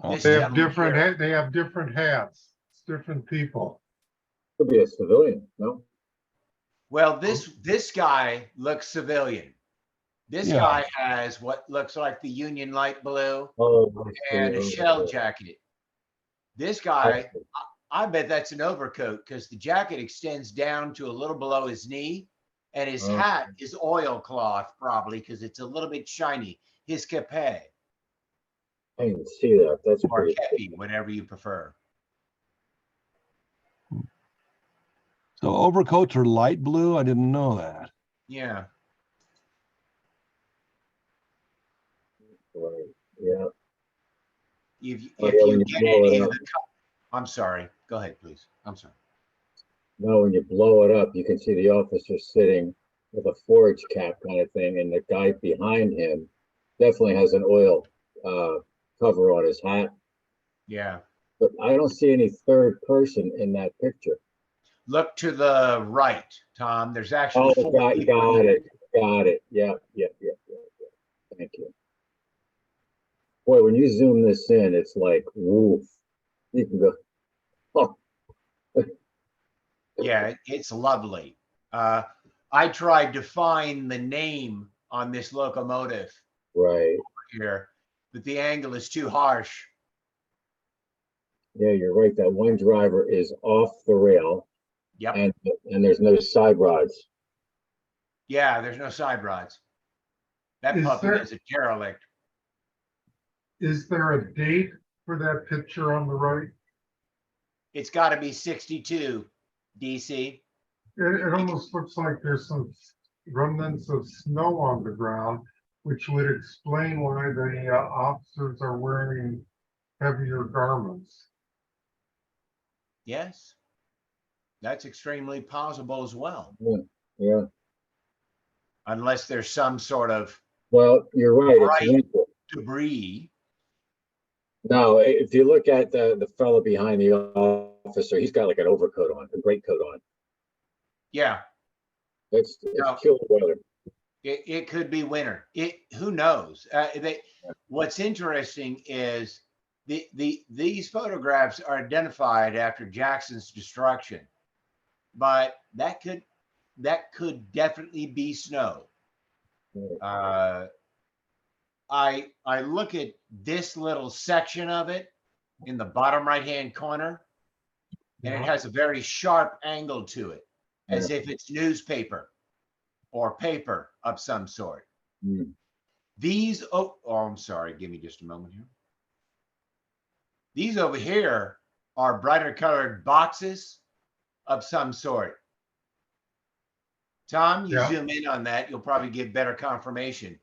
This They have gentleman different, here. they have different hats. It's different people. Could be a civilian, no? Well, this guy looks civilian. This Yeah. guy has what looks like the Union light blue Oh, I and a see. shell jacket. This guy, I bet that's an overcoat because the jacket extends down to a little below his knee, and his Oh. hat is oilcloth probably because it's a little bit shiny. His cape I didn't see that. That's or pretty. kepi, whatever you prefer. So overcoats are light blue. I didn't know that. Yeah. Right. Yeah. If Oh, if yeah, you when you get blow it any of up. the, I'm sorry. Go ahead, please. I'm sorry. No, when you blow it up, you can see the officer sitting with a forage cap kind of thing, and the guy behind him definitely has an oil cover on his hat. Yeah. But I don't see any third person in that picture. Look to the right, Tom. There's actually Oh, four got people. it. Got it. Yeah. Thank you. Boy, when you zoom this in, it's like, woof. You can go, oh, Yeah, it's lovely. I tried to find the name on this locomotive Right. here, but the angle is too harsh. Yeah, you're right. That one driver is off the rail Yep. and there's no side rods. Yeah, there's no side rods. That Is puppy there- is a derelict. Is there a date for that picture on the right? It's got to be 62, DC. It almost looks like there's some remnants of snow on the ground, which would explain why the officers are wearing heavier garments. Yes. That's extremely possible as well, Yeah. unless there's some sort of Well, you're right. It's Right. winter. debris. No, if you look at the fellow behind the officer, he's got like an overcoat on, a greatcoat on. Yeah, It's No. killer weather. it could be winter. Who knows? What's interesting is these photographs are identified after Jackson's destruction, but that could definitely be snow. I look at this little section of it in the bottom right hand corner, and it has a very sharp angle to it, as if it's newspaper or paper of some sort. Mm. These, I'm sorry, give me just a moment here. These over here are brighter colored boxes of some sort. Tom, you Yeah. zoom in on that, you'll probably get better confirmation.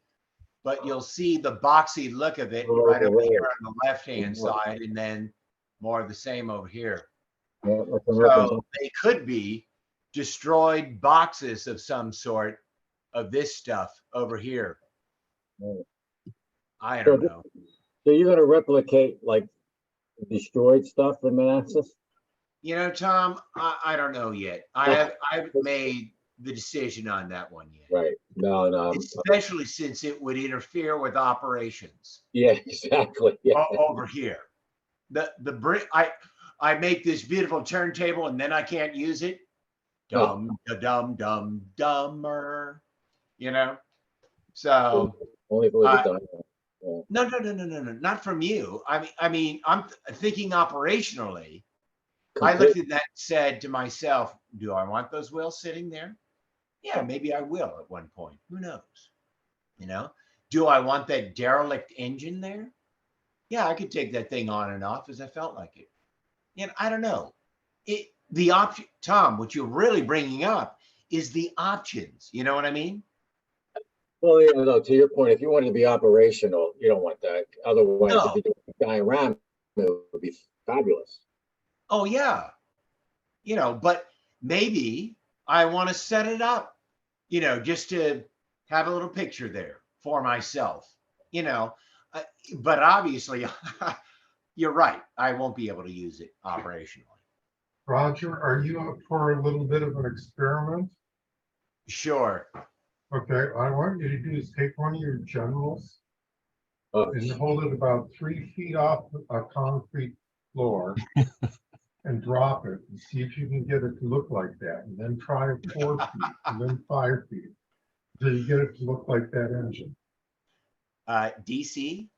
But you'll see the boxy look of it right over here on the left-hand side, and then more of the same over here. Yeah, like a So they could be destroyed boxes of some sort of this stuff over here. Right. I don't know. So you're gonna replicate like destroyed stuff in Manassas? You know, Tom, I don't know yet. I haven't made the decision on that one yet. Right. No. Especially since it would interfere with operations Yeah, exactly. Yeah. over here. The brick, I make this beautiful turntable and then I can't use it. Dumb, dumber. You know? So Only if it was a dime. no, not from you. I mean, I'm thinking operationally. I looked at that and said to myself, do I want those wheels sitting there? Yeah, maybe I will at one point. Who knows? You know, do I want that derelict engine there? Yeah, I could take that thing on and off as I felt like it. And I don't know. The option, Tom, what you're really bringing up is the options. You know what I mean? Well, yeah, no, to your point, if you wanted to be operational, you don't want that. Otherwise, No. if you do a diorama, it would be fabulous. Oh, yeah. You know, but maybe I want to set it up, you know, just to have a little picture there for myself, you know, but obviously you're right. I won't be able to use it operationally. Roger, are you up for a little bit of an experiment? Sure. Okay, what I want you to do is take one of your generals Oh, and hold it about 3 feet off a concrete floor and drop it and see if you can get it to look like that. And then try it 4 feet and then 5 feet until you get it to look like that engine. DC,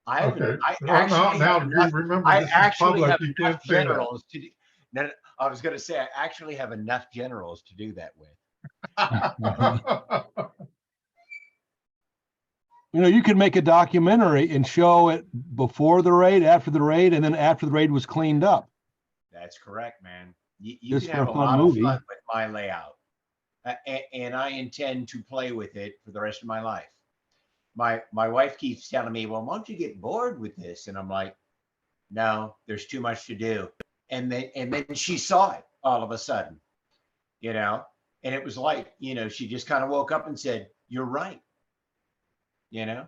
Okay. Remember, I this is actually public. have You can't enough say that. generals to do. No, I was going to say I actually have enough generals to do that with. You know, you could make a documentary and show it before the raid, after the raid, and then after the raid was cleaned up. That's correct, man. You Just can for a have a fun lot movie. of fun with my layout, and I intend to play with it for the rest of my life. My wife keeps telling me, "Well, won't you get bored with this?" And I'm like, "No, there's too much to do." And then she saw it all of a sudden, you know, and it was like, you know, she just kind of woke up and said, "You're right." You know,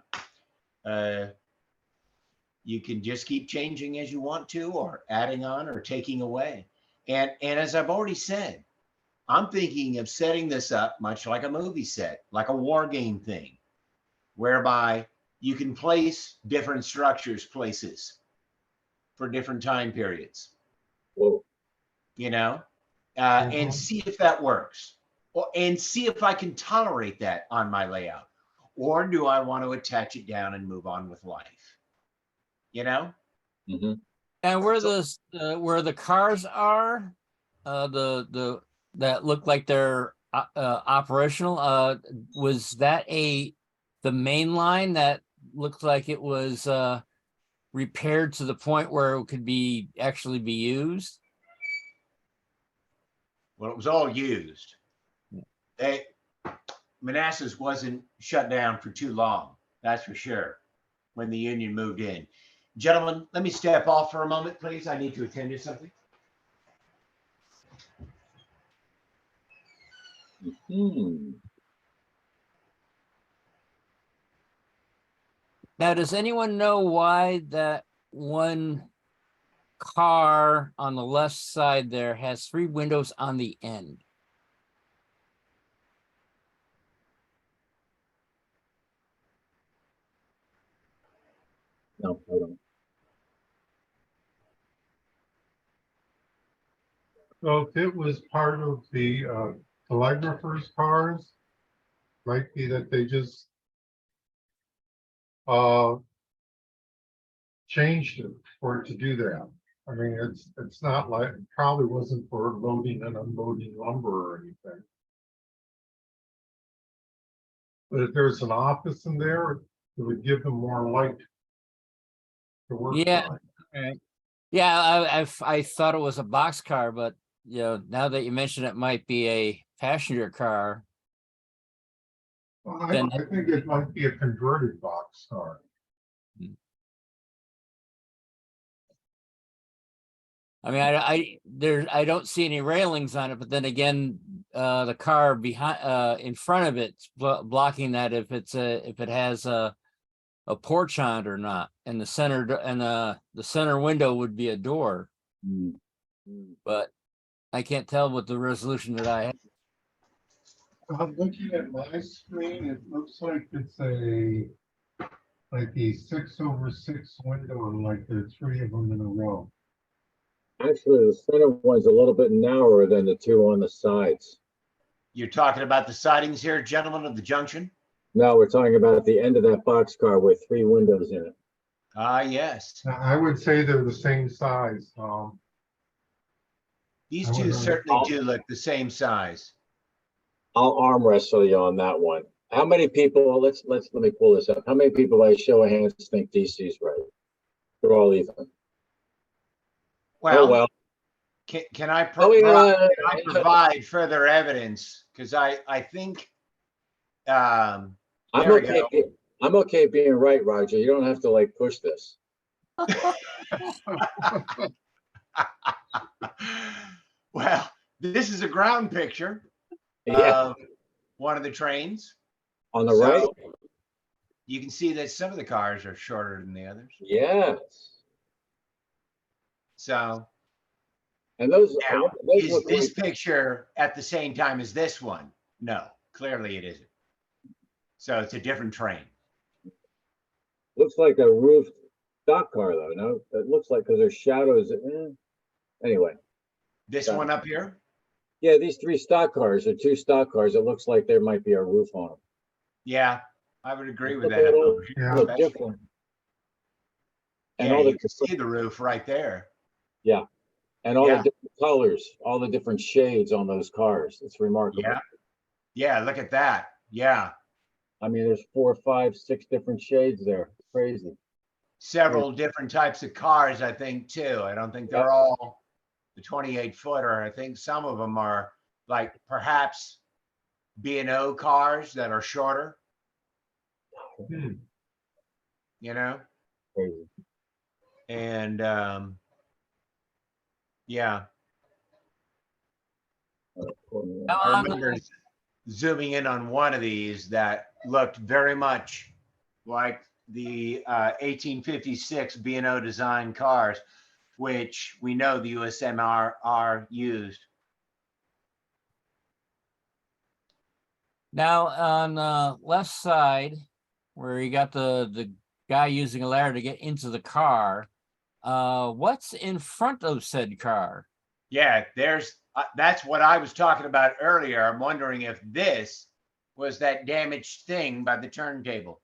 you can just keep changing as you want to, or adding on or taking away. And as I've already said, I'm thinking of setting this up much like a movie set, like a war game thing, whereby you can place different structures, places for different time periods. whoa. You know, and see if that works, and see if I can tolerate that on my layout, or do I want to attach it down and move on with life? You know? Mhm. And where the cars are, that look like they're operational, was that the main line that looked like it was repaired to the point where it could actually be used? Well, it was all used. Manassas wasn't shut down for too long, that's for sure, when the union moved in. Gentlemen, let me step off for a moment, please. I need to attend to something. Hmm. Now, does anyone know why that one car on the left side there has 3 windows on the end? No, I don't. So if it was part of the telegrapher's cars, might be that they just changed it for it to do that. I mean, it's not like, it probably wasn't for loading and unloading lumber or anything. But if there's an office in there, it would give them more light to work Yeah. on. Yeah, I thought it was a box car, but now that you mention it might be a passenger car. Well, Then- I think it might be a converted box car. I mean, I don't see any railings on it, but then again, the car behind, in front of it's blocking that if it has a porch on it or not, and the center window would be a door, Hmm. but I can't tell with the resolution that I have. I'm looking at my screen, it looks like it's a 6/6 window, and like there's 3 of them in a row. Actually, the center one's a little bit narrower than the 2 on the sides. You're talking about the sidings here, gentlemen of the junction? No, we're talking about the end of that boxcar with 3 windows in it. Yes. Now, I would say they're the same size. These I two would- certainly do look the same size. I'll arm wrestle you on that one. How many people, let me pull this up. How many people by show of hands think DC's right? They're all even. Well, Oh, well. can I Oh, yeah. provide further evidence? Because I think I'm there we okay. go. I'm okay being right, Roger. You don't have to like push this. Well, this is a ground picture Yeah, of one of the trains. on the right. So you can see that some of the cars are shorter than the others. Yes. So And those now, those is look this like, picture at the same time as this one? No, clearly it isn't. So it's a different train. looks like a roofed stock car though. No, it looks like because there's shadows. Anyway, This Got it. one up here? yeah, these 3 stock cars are 2 stock cars. It looks like there might be a roof on them. Yeah, I would agree with Look that. at all- Yeah. look different. And Yeah, all the you can see the roof right there. and all Yeah. the different colors, all the different shades on those cars. It's remarkable. Yeah. Yeah, look at that. Yeah. I mean, there's 4, 5, 6 different shades there. Crazy. Several different types of cars, I think, too. I don't think Yep. they're all the 28 footer. I think some of them are like perhaps B&O cars that are shorter, Hmm. you know? Crazy. And yeah, I remember zooming in on one of these that looked very much like the 1856 B&O design cars, which we know the USMR used. Now on the left side, where you got the guy using a ladder to get into the car, what's in front of said car? Yeah, there's That's what I was talking about earlier. I'm wondering if this was that damaged thing by the turntable.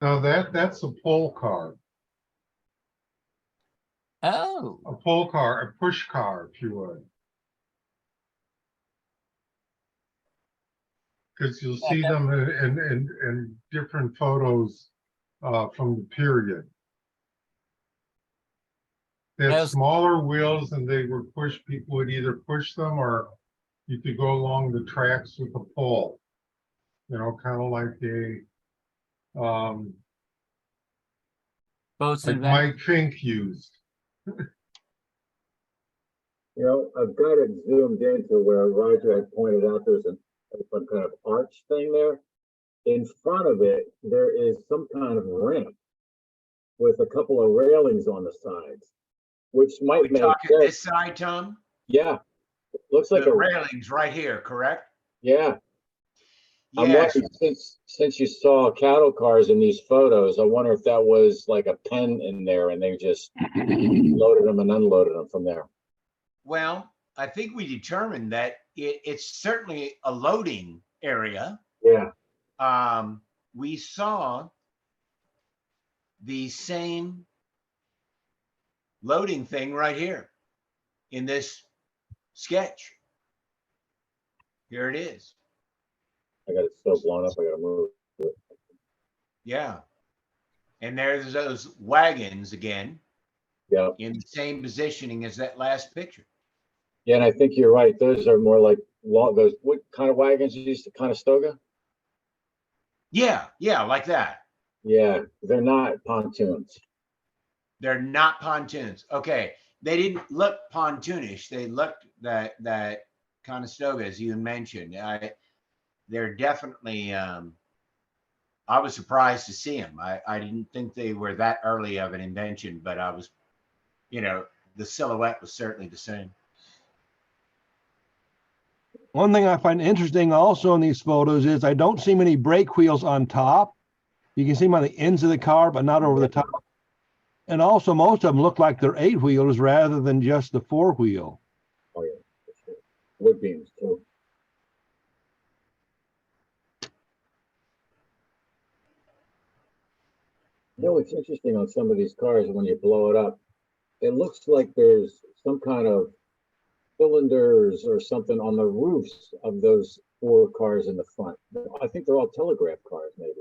Now that's a pull car, Oh, a push car, if you would. Because you'll see them in different photos from the period. They had Yes. smaller wheels and they would push, people would either push them or you could go along the tracks with a pole. You know, kind of like boats like and van. Mike Fink used. You know, I've got it zoomed into where Roger had pointed out there's some kind of arch thing there. In front of it, there is some kind of ramp with a couple of railings on the sides, which We might make talking sense. this side, Tom? Yeah, looks like The a, railings right here, correct? yeah. I'm Yes. wondering, since you saw cattle cars in these photos, I wonder if that was like a pen in there and they just loaded them and unloaded them from there. Well, I think we determined that it's certainly a loading area. Yeah, We saw the same loading thing right here in this sketch. Here it is. I got it so blown up, I gotta move. Yeah. And there's those wagons again Yeah, in the same positioning as that last picture. yeah, and I think you're right. Those are more like those, what kind of wagons you used to Conestoga? Yeah, like that. Yeah, they're not pontoons. They're not pontoons. Okay. They didn't look pontoonish. They looked that Conestoga, as you mentioned. They're definitely I was surprised to see them. I didn't think they were that early of an invention, but I was, the silhouette was certainly the same. One thing I find interesting also in these photos is I don't see many brake wheels on top. You can see them on the ends of the car, but not over the top. And also most of them look like they're 8-wheelers rather than just the 4-wheel. Oh, yeah, for sure. Wood beams too. You know, what's interesting on some of these cars, when you blow it up, it looks like there's some kind of cylinders or something on the roofs of those 4 cars in the front. I think they're all telegraph cars, maybe.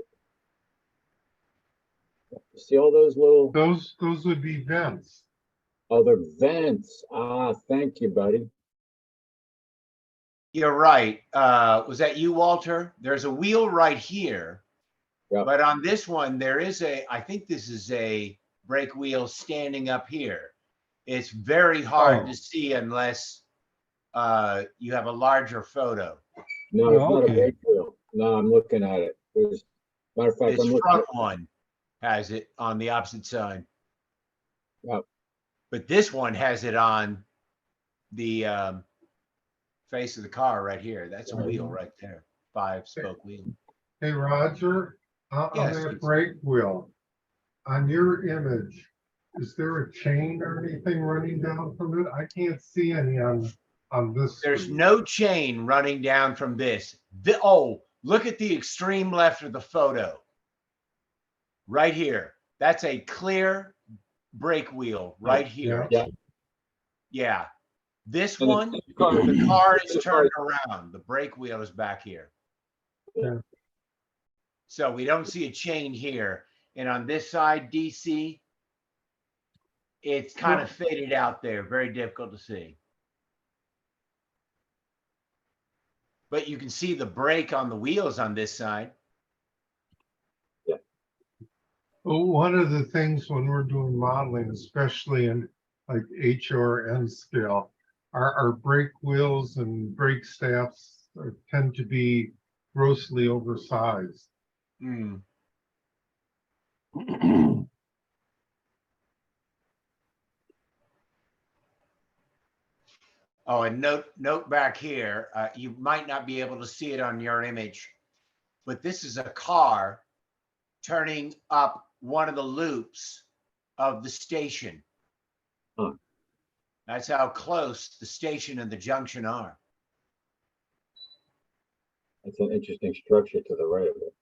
See all those little, Those would be vents. oh, they're vents. Ah, thank you, buddy. You're right. Was that you, Walter? There's a wheel right here. Yep. But on this one, I think this is a brake wheel standing up here. It's very hard to see unless you have a larger photo. No, it's not a Okay. brake wheel. No, I'm looking at it. Matter of fact, This I'm looking front at, one has it on the opposite side. Yep. But this one has it on the face of the car right here. That's a wheel right there. 5-spoke wheel. Hey, Roger, on Yes, that please. brake wheel, on your image, is there a chain or anything running down from it? I can't see any on this. There's screen. no chain running down from this. Oh, look at the extreme left of the photo. Right here. That's a clear brake wheel right here. yeah. Yeah. This And one, the car is turned around. The brake wheel is back here. Yeah. So we don't see a chain here. And on this side, DC, it's kind of faded out there. Very difficult to see. But you can see the brake on the wheels on this side. Well, one of the things when we're doing modeling, especially in like HRN scale, our brake wheels and brake staffs tend to be grossly oversized. Hmm. Oh, and note back here, you might not be able to see it on your image, but this is a car turning up one of the loops of the station. Huh. That's how close the station and the junction are. That's an interesting structure to the right of it.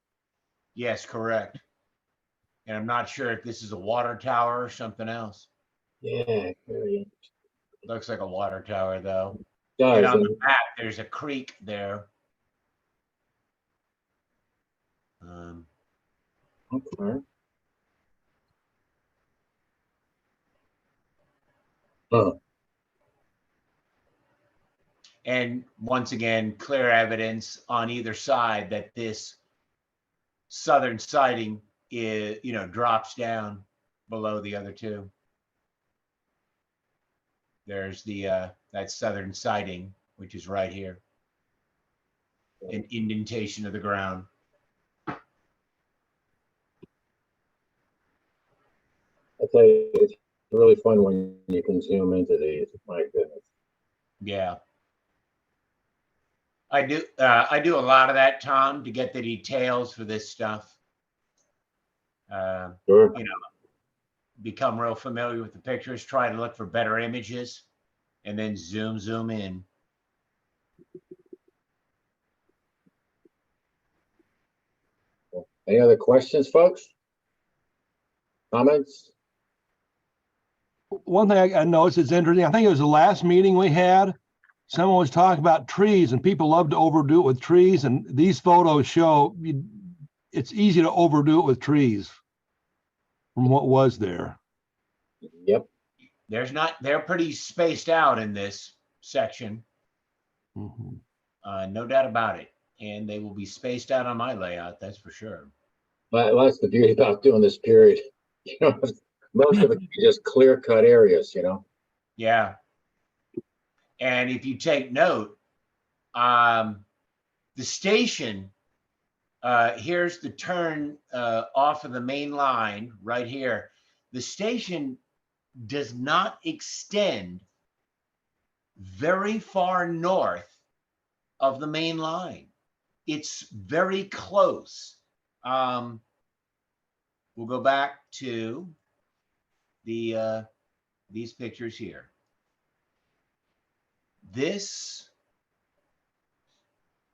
Yes, correct. And I'm not sure if this is a water tower or something else. Yeah, very Looks like a water tower though. guys. And on the map, there's a creek there. Okay. Huh. And once again, clear evidence on either side that this southern siding is, drops down below the other two. There's the that southern siding, which is right here. An indentation of the ground. I tell you, it's really fun when you can zoom into these. My goodness. Yeah. I do a lot of that, Tom, to get the details for this stuff. Sure. Become real familiar with the pictures, try to look for better images, and then zoom in. Any other questions, folks? Comments? One thing I noticed is interesting. I think it was the last meeting we had. Someone was talking about trees, and people love to overdo it with trees. And these photos show it's easy to overdo it with trees from what was there. Yep. They're pretty spaced out in this section. Mm-hmm. No doubt about it. And they will be spaced out on my layout, that's for sure. Well, that's the beauty about doing this period. Most of it is just clear-cut areas, Yeah. And if you take note, the station, here's the turn off of the main line right here. The station does not extend very far north of the main line. It's very close. We'll go back to these pictures here. This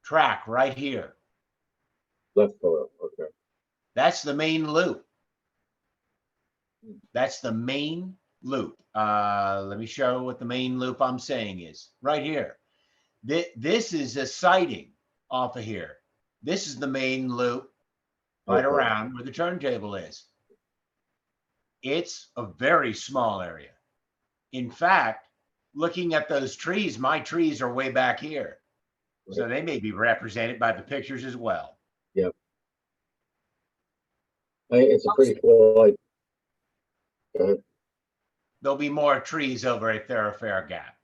track right here, Left photo, okay. that's the main loop. That's the main loop. Let me show what the main loop I'm saying is. Right here. This is a siding off of here. This is the main loop right Okay. around where the turntable is. It's a very small area. In fact, looking at those trees, my trees are way back here. So they may be represented by the pictures as well. Yep. It's a pretty cool idea. Go ahead. There'll be more trees over at Thoroughfare Gap.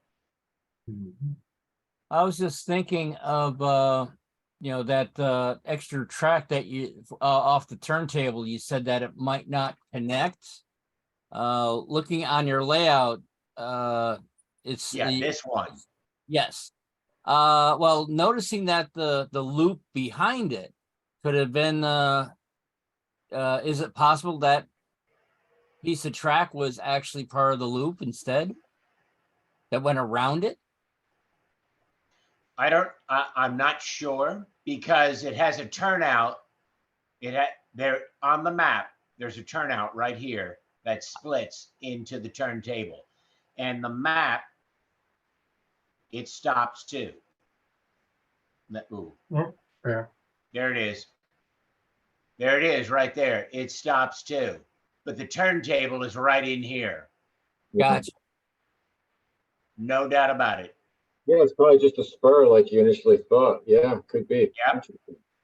I was just thinking of, that extra track that you off the turntable, you said that it might not connect. Looking on your layout, it's This one. Yes. Well, noticing that the loop behind it could have been, is it possible that piece of track was actually part of the loop instead that went around it? I'm not sure because it has a turnout. There on the map, there's a turnout right here that splits into the turntable. And the map, it stops too. Ooh. Yeah. There it is. There it is right there. It stops too. But the turntable is right in here. Gotcha. No doubt about it. Yeah, it's probably just a spur like you initially thought. Yeah, could be. Yep.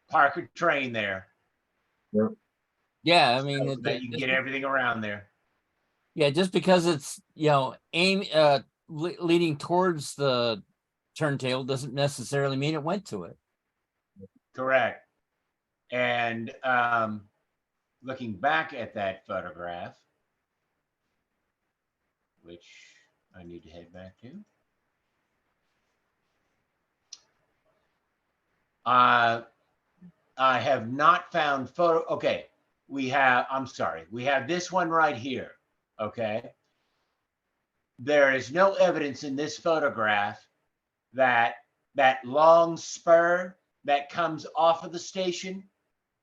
Park a train there. Yeah, I mean, So that you can get everything around there. yeah, just because it's leading towards the turntable doesn't necessarily mean it went to it. Correct. And looking back at that photograph, which I need to head back to. I have not found photo. Okay, we have this one right here. Okay. there is no evidence in this photograph that that long spur that comes off of the station,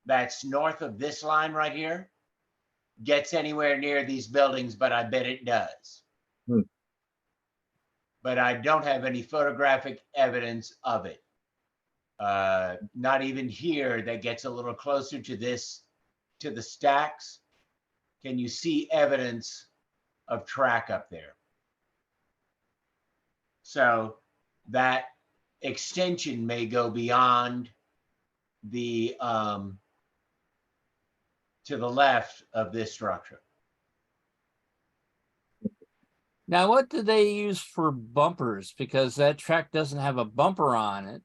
that's north of this line right here, gets anywhere near these buildings, but I bet it does. Hmm. But I don't have any photographic evidence of it. Not even here that gets a little closer to this, to the stacks. Can you see evidence of track up there? So that extension may go beyond the to the left of this structure. Now, what do they use for bumpers? Because that track doesn't have a bumper on it,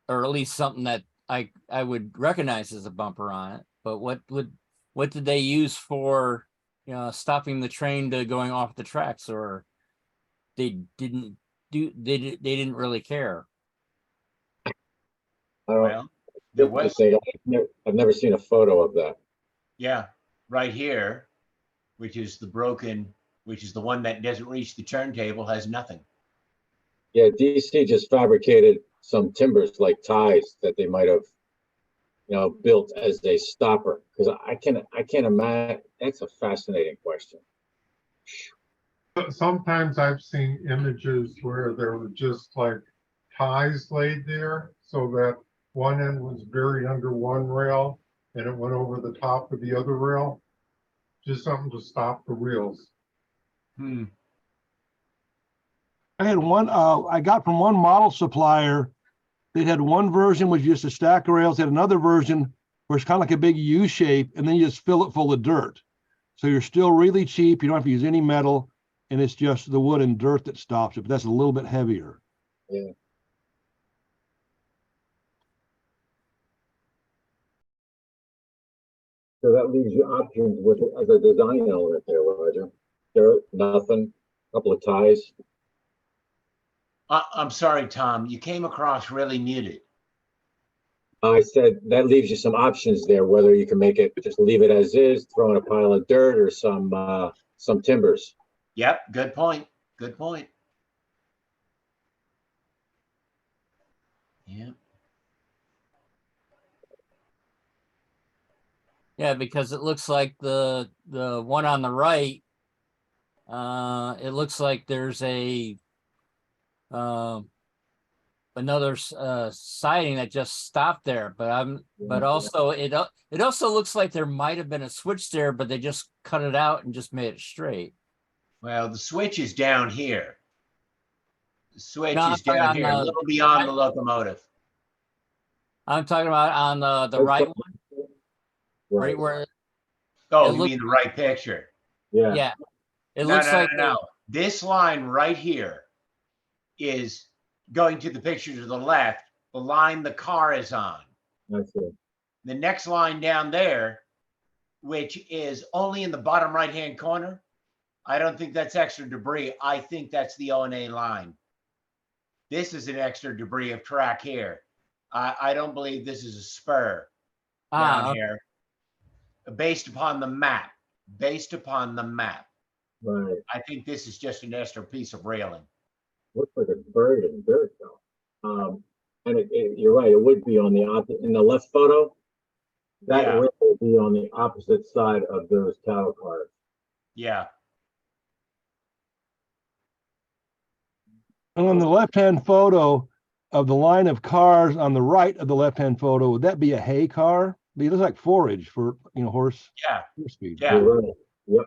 or at least something that I would recognize as a bumper on it. But what did they use for, you know, stopping the train to going off the tracks? Or they didn't really care? I don't Well, there was, I've never seen a photo of that. yeah, right here, which is the broken, which is the one that doesn't reach the turntable, has nothing. Yeah, DC just fabricated some timbers like ties that they might have, you know, built as a stopper. Because I can't imagine. That's a fascinating question. Sometimes I've seen images where there were just like ties laid there so that one end was buried under one rail and it went over the top of the other rail. Just something to stop the wheels. Hmm. I had one, I got from one model supplier. They had one version was just a stack of rails. They had another version where it's kind of like a big U shape, and then you just fill it full of dirt. So you're still really cheap. You don't have to use any metal, and it's just the wood and dirt that stops it. But that's a little bit heavier. Yeah. So that leaves you options with as a design element there, Roger. Dirt, nothing, couple of ties. I'm sorry, Tom, you came across really muted. I said that leaves you some options there, whether you can make it, just leave it as is, throw in a pile of dirt or some timbers. Yep, good point. Good point. Yeah. Yeah, because it looks like the one on the right, it looks like there's a another siding that just stopped there. But also it also looks like there might have been a switch there, but they just cut it out and just made it straight. Well, the switch is down here. The switch No, is down here, a little beyond the locomotive. I'm talking about on the right one, right where. Oh, It you mean the right picture? Yeah. Yeah, it No, looks no, like no. This line right here is going to the picture to the left, the line the car is on. I see. The next line down there, which is only in the bottom right-hand corner, I don't think that's extra debris. I think that's the O&A line. This is an extra debris of track here. I don't believe this is a spur down here. Based upon the map. Right. I think this is just an extra piece of railing. Looks like it's buried in dirt though. And you're right, it would be on the opposite, in the left photo, that Yeah. rail will be on the opposite side of those cattle cars. Yeah. And on the left-hand photo of the line of cars on the right of the left-hand photo, would that be a hay car? It looks like forage for, you know, horse feed. Yeah. You're right. Yep.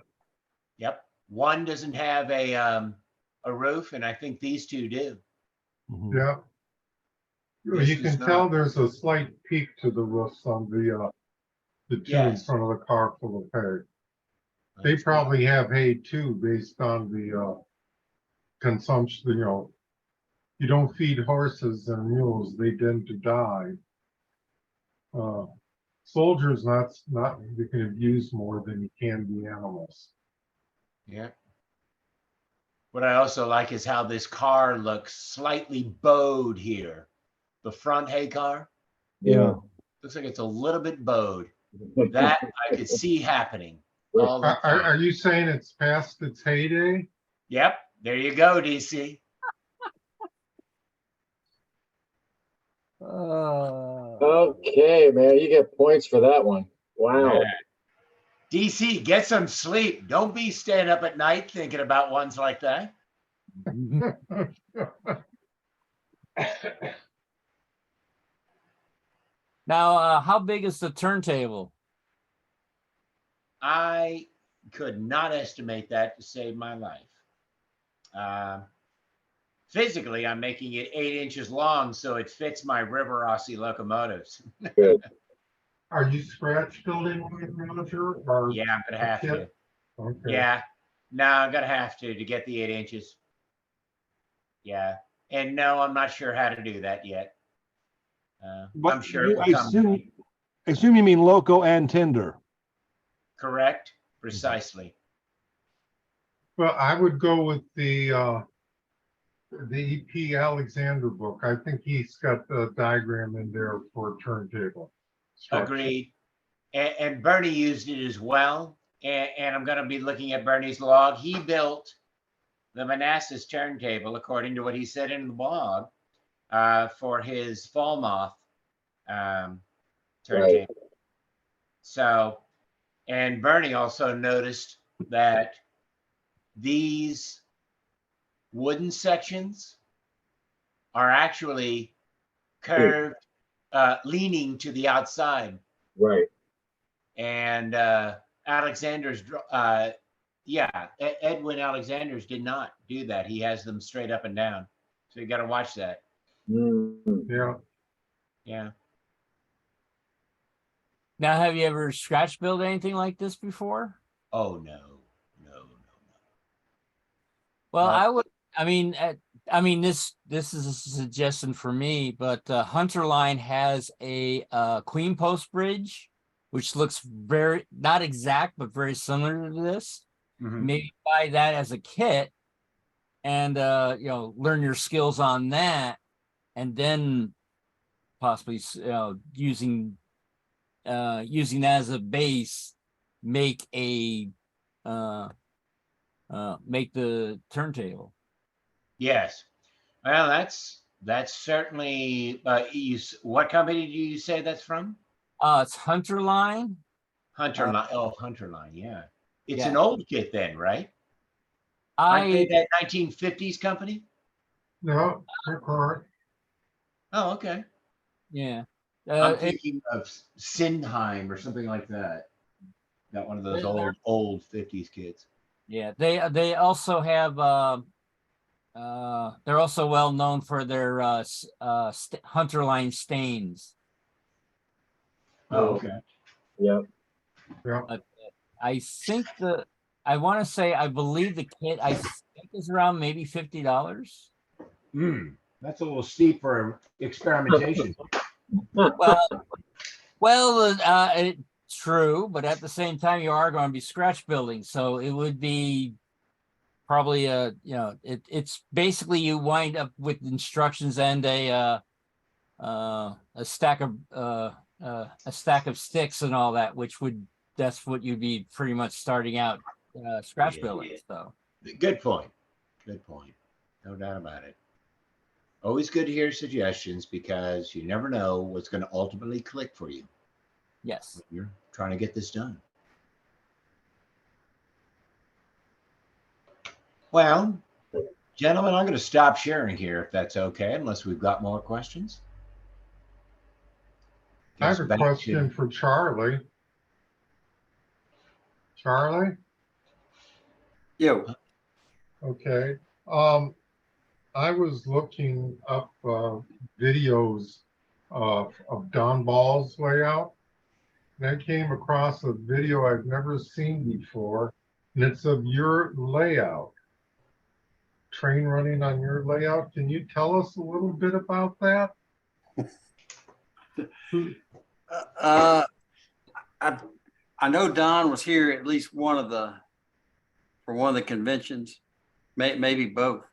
Yep. One doesn't have a roof, and I think these two do. Mhm. Yeah. Well, This you can is tell not. there's a slight peak to the roofs on the two in Yes. front of the car full of hay. They Understand. probably have hay too, based on the consumption, you know. You don't feed horses and mules, they tend to die. Soldiers you can abuse more than you can the animals. Yeah. What I also like is how this car looks slightly bowed here. The front hay car Yeah. looks like it's a little bit bowed. That I could see happening all the time. Are you saying it's past its heyday? Yep. There you go, DC. Okay, man, you get points for that one. Wow. Yeah. DC, get some sleep. Don't be staying up at night thinking about ones like that. Now, how big is the turntable? I could not estimate that to save my life. Physically, I'm making it 8 inches long, so it fits my river Rossi locomotives. Good. Are you scratch building with manager or? Yeah, I'm gonna have to. Okay. Yeah, no, I'm gonna have to get the 8 inches. Yeah, and no, I'm not sure how to do that yet. I'm sure it will come. I assume you mean loco and tender. Correct, precisely. Well, I would go with the EP Alexander book. I think he's got the diagram in there for a turntable. structure. Agreed. And Bernie used it as well. And I'm going to be looking at Bernie's log. He built the Manassas turntable, according to what he said in the blog, for his fall moth turntable. Right. So, and Bernie also noticed that these wooden sections are actually curved, leaning to the outside. Right. And Alexander's, Edwin Alexander's did not do that. He has them straight up and down. So you got to watch that. Mm. Yeah. Yeah. Now, have you ever scratch built anything like this before? Oh, no. Well, No. I mean, this is a suggestion for me, but Hunterline has a queen post bridge, which looks very, not exact, but very similar to this. Mhm. Maybe buy that as a kit and, learn your skills on that. And then possibly, using that as a base, make the turntable. Yes. Well, that's certainly, what company do you say that's from? It's Hunterline. Hunterline. Hunterline. Yeah. It's Yeah. an old kit then, right? Aren't they I that 1950s company? No, they're correct. Oh, okay. yeah. I'm thinking of Sindheim or something like that. Not one of those old 50s kids. Yeah, they also have they're also well known for their Hunterline stains. Oh, okay. Yeah. Yeah. I think I believe the kit I think is around maybe $50. That's a little steep for experimentation. It's true, but at the same time, you are going to be scratch building, so it would be probably it's basically you wind up with instructions and a stack of sticks and all that, that's what you'd be pretty much starting out scratch building. So Good point. No doubt about it. Always good to hear suggestions because you never know what's going to ultimately click for you yes. when you're trying to get this done. Well, gentlemen, I'm going to stop sharing here if that's okay, unless we've got more questions. I have Guess a back question to- for Charlie. Charlie? Yo, Okay. I was looking up videos of Don Ball's layout. And I came across a video I've never seen before, and it's of your layout. Train running on your layout. Can you tell us a little bit about that? I know Don was here at least for one of the conventions, maybe both,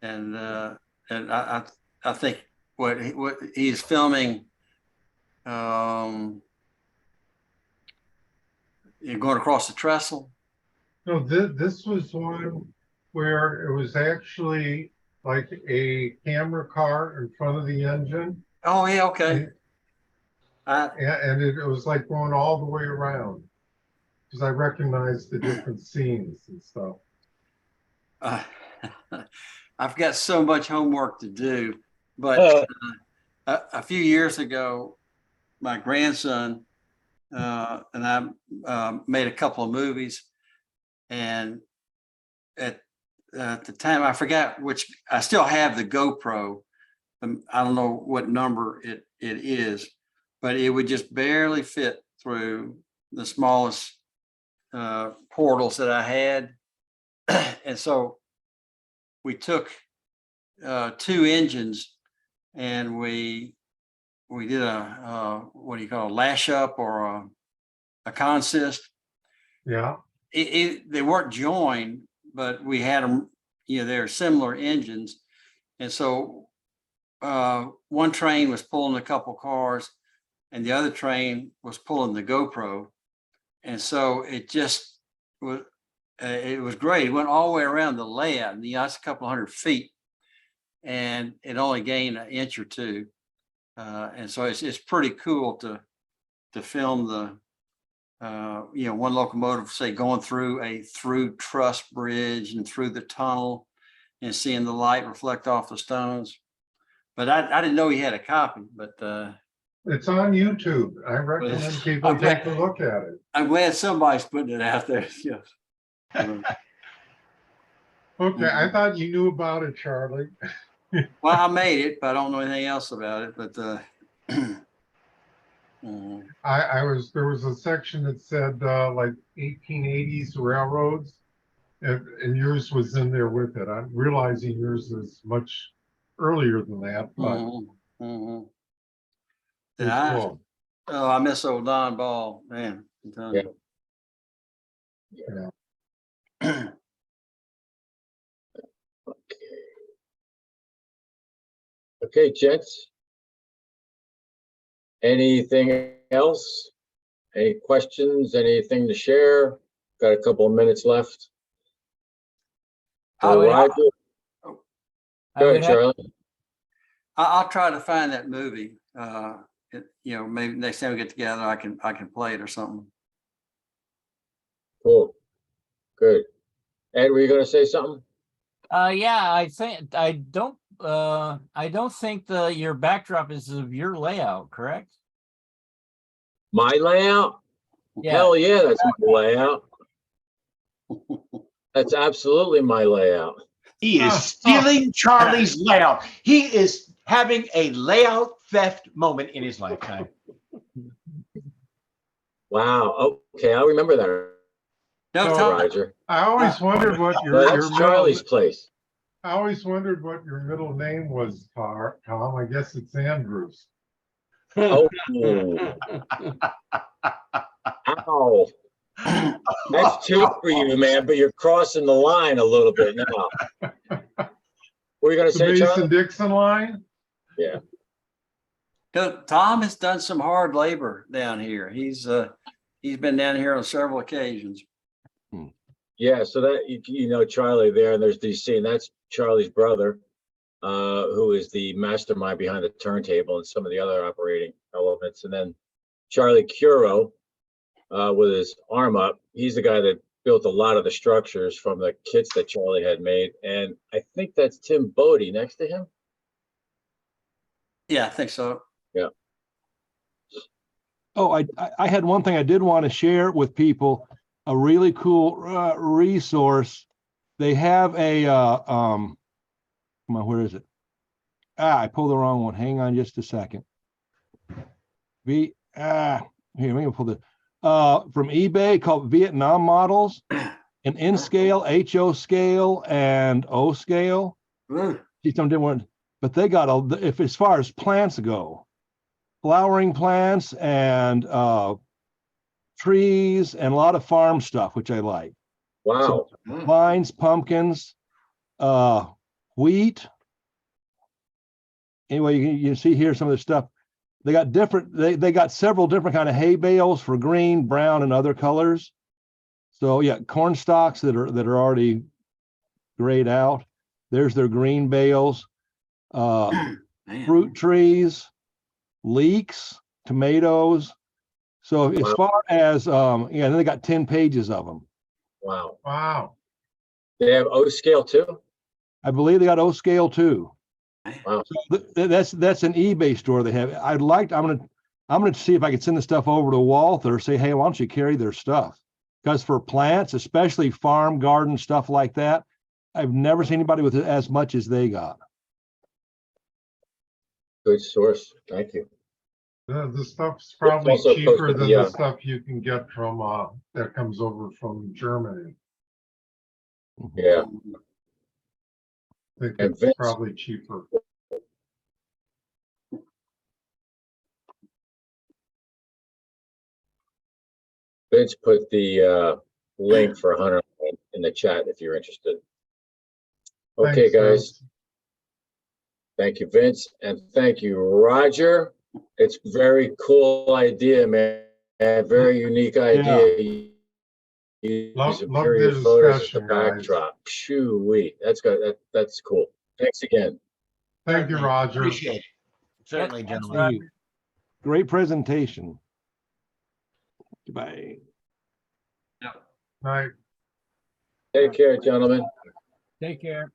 and I think what he's filming, you're going across the trestle. No, this was one where it was actually like a camera car in front of the engine. Oh, yeah, okay. And it was like going all the way around. Because I recognized the different scenes and stuff. Uh, I've got so much homework to do, but a few years ago, my grandson and I made a couple of movies, and at the time I forgot which. I still have the GoPro. I don't know what number it is, but it would just barely fit through the smallest portals that I had. And so we took 2 engines and we did a what do you call, a lash up or a consist. Yeah. They weren't joined, but we had them, they're similar engines. And so one train was pulling a couple cars and the other train was pulling the GoPro. And so it just was, it was great. It went all the way around the layout, and that's a couple hundred feet, and it only gained an inch or two. And so it's pretty cool to film the one locomotive, say, going through a through truss bridge and through the tunnel and seeing the light reflect off the stones. But I didn't know he had a copy, but it's on YouTube. I recommend people take a look at it. I'm glad somebody's putting it out there. Yes. Okay, I thought you knew about it, Charlie. Well, I made it, but I don't know anything else about it. But there was a section that said like 1880s railroads, and yours was in there with it. I'm realizing yours is much earlier than that, but cool. Oh, I miss old Don Ball, man. I'm telling you. Yeah. Okay, gents. Anything else? Any questions? Anything to share? Got a couple of minutes left. Go ahead, Charlie. I'll try to find that movie. Maybe next time we get together, I can play it or something. Cool. Good. Ed, were you going to say something? Yeah, I don't think your backdrop is of your layout, correct? My layout? Yeah. Hell yeah, that's my layout. That's absolutely my layout. He is stealing Charlie's layout. He is having a layout theft moment in his lifetime. Wow. Okay, I'll remember that. No, So, Roger. I always wondered what That's Charlie's place. I always wondered what your middle name was, Tom. I guess it's Andrews. Oh. Ow. That's 2 for you, man, but you're crossing the line a little bit now. What were you going to The say, Charlie? Mason-Dixon line? Yeah. Tom has done some hard labor down here. He's been down here on several occasions. Yeah, so that, Charlie there, and there's DC, and that's Charlie's brother, who is the mastermind behind the turntable and some of the other operating elements. And then Charlie Curo, with his arm up, he's the guy that built a lot of the structures from the kits that Charlie had made. And I think that's Tim Bodie next to him. Yeah, I think so. Yeah. Oh, I had one thing I did want to share with people, a really cool resource. They have a, come on, where is it? I pulled the wrong one. Hang on just a second. Here, let me pull the, from eBay called Vietnam Models, an N scale, HO scale, and O scale. See some different, but they got if as far as plants go, flowering plants and trees and a lot of farm stuff, which I like. Wow. So, vines, pumpkins, wheat. Anyway, you see here some of the stuff. They got different, they got several different kind of hay bales for green, brown, and other colors. So yeah, corn stalks that are already grayed out. There's their green bales, Man. fruit trees, leeks, tomatoes. So as Wow. far as, yeah, then they got 10 pages of them. Wow. Wow. They have O scale too? I believe they got O scale too. Wow. So that's an eBay store they have. I'm gonna see if I can send the stuff over to Walther, say, hey, why don't you carry their stuff? Because for plants, especially farm, garden, stuff like that, I've never seen anybody with as much as they got. Good source. Thank you. The stuff's probably also cheaper posted than the, the stuff you can get from, that comes over from Germany. Yeah. I think And it's Vince- probably cheaper. Vince put the link for Hunter in the chat if you're interested. Okay, Thanks, guys. Vince. Thank you, Vince, and thank you, Roger. It's very cool idea, man. Very unique idea. Use Love a the period photos as the discussion, guys. backdrop. Shoo-wee. That's cool. Thanks again. Thank you, Certainly. Roger. Appreciate it. Certainly, Yep, thanks, gentlemen. Roger. Great presentation. Goodbye. Night. Take care, gentlemen. Take care.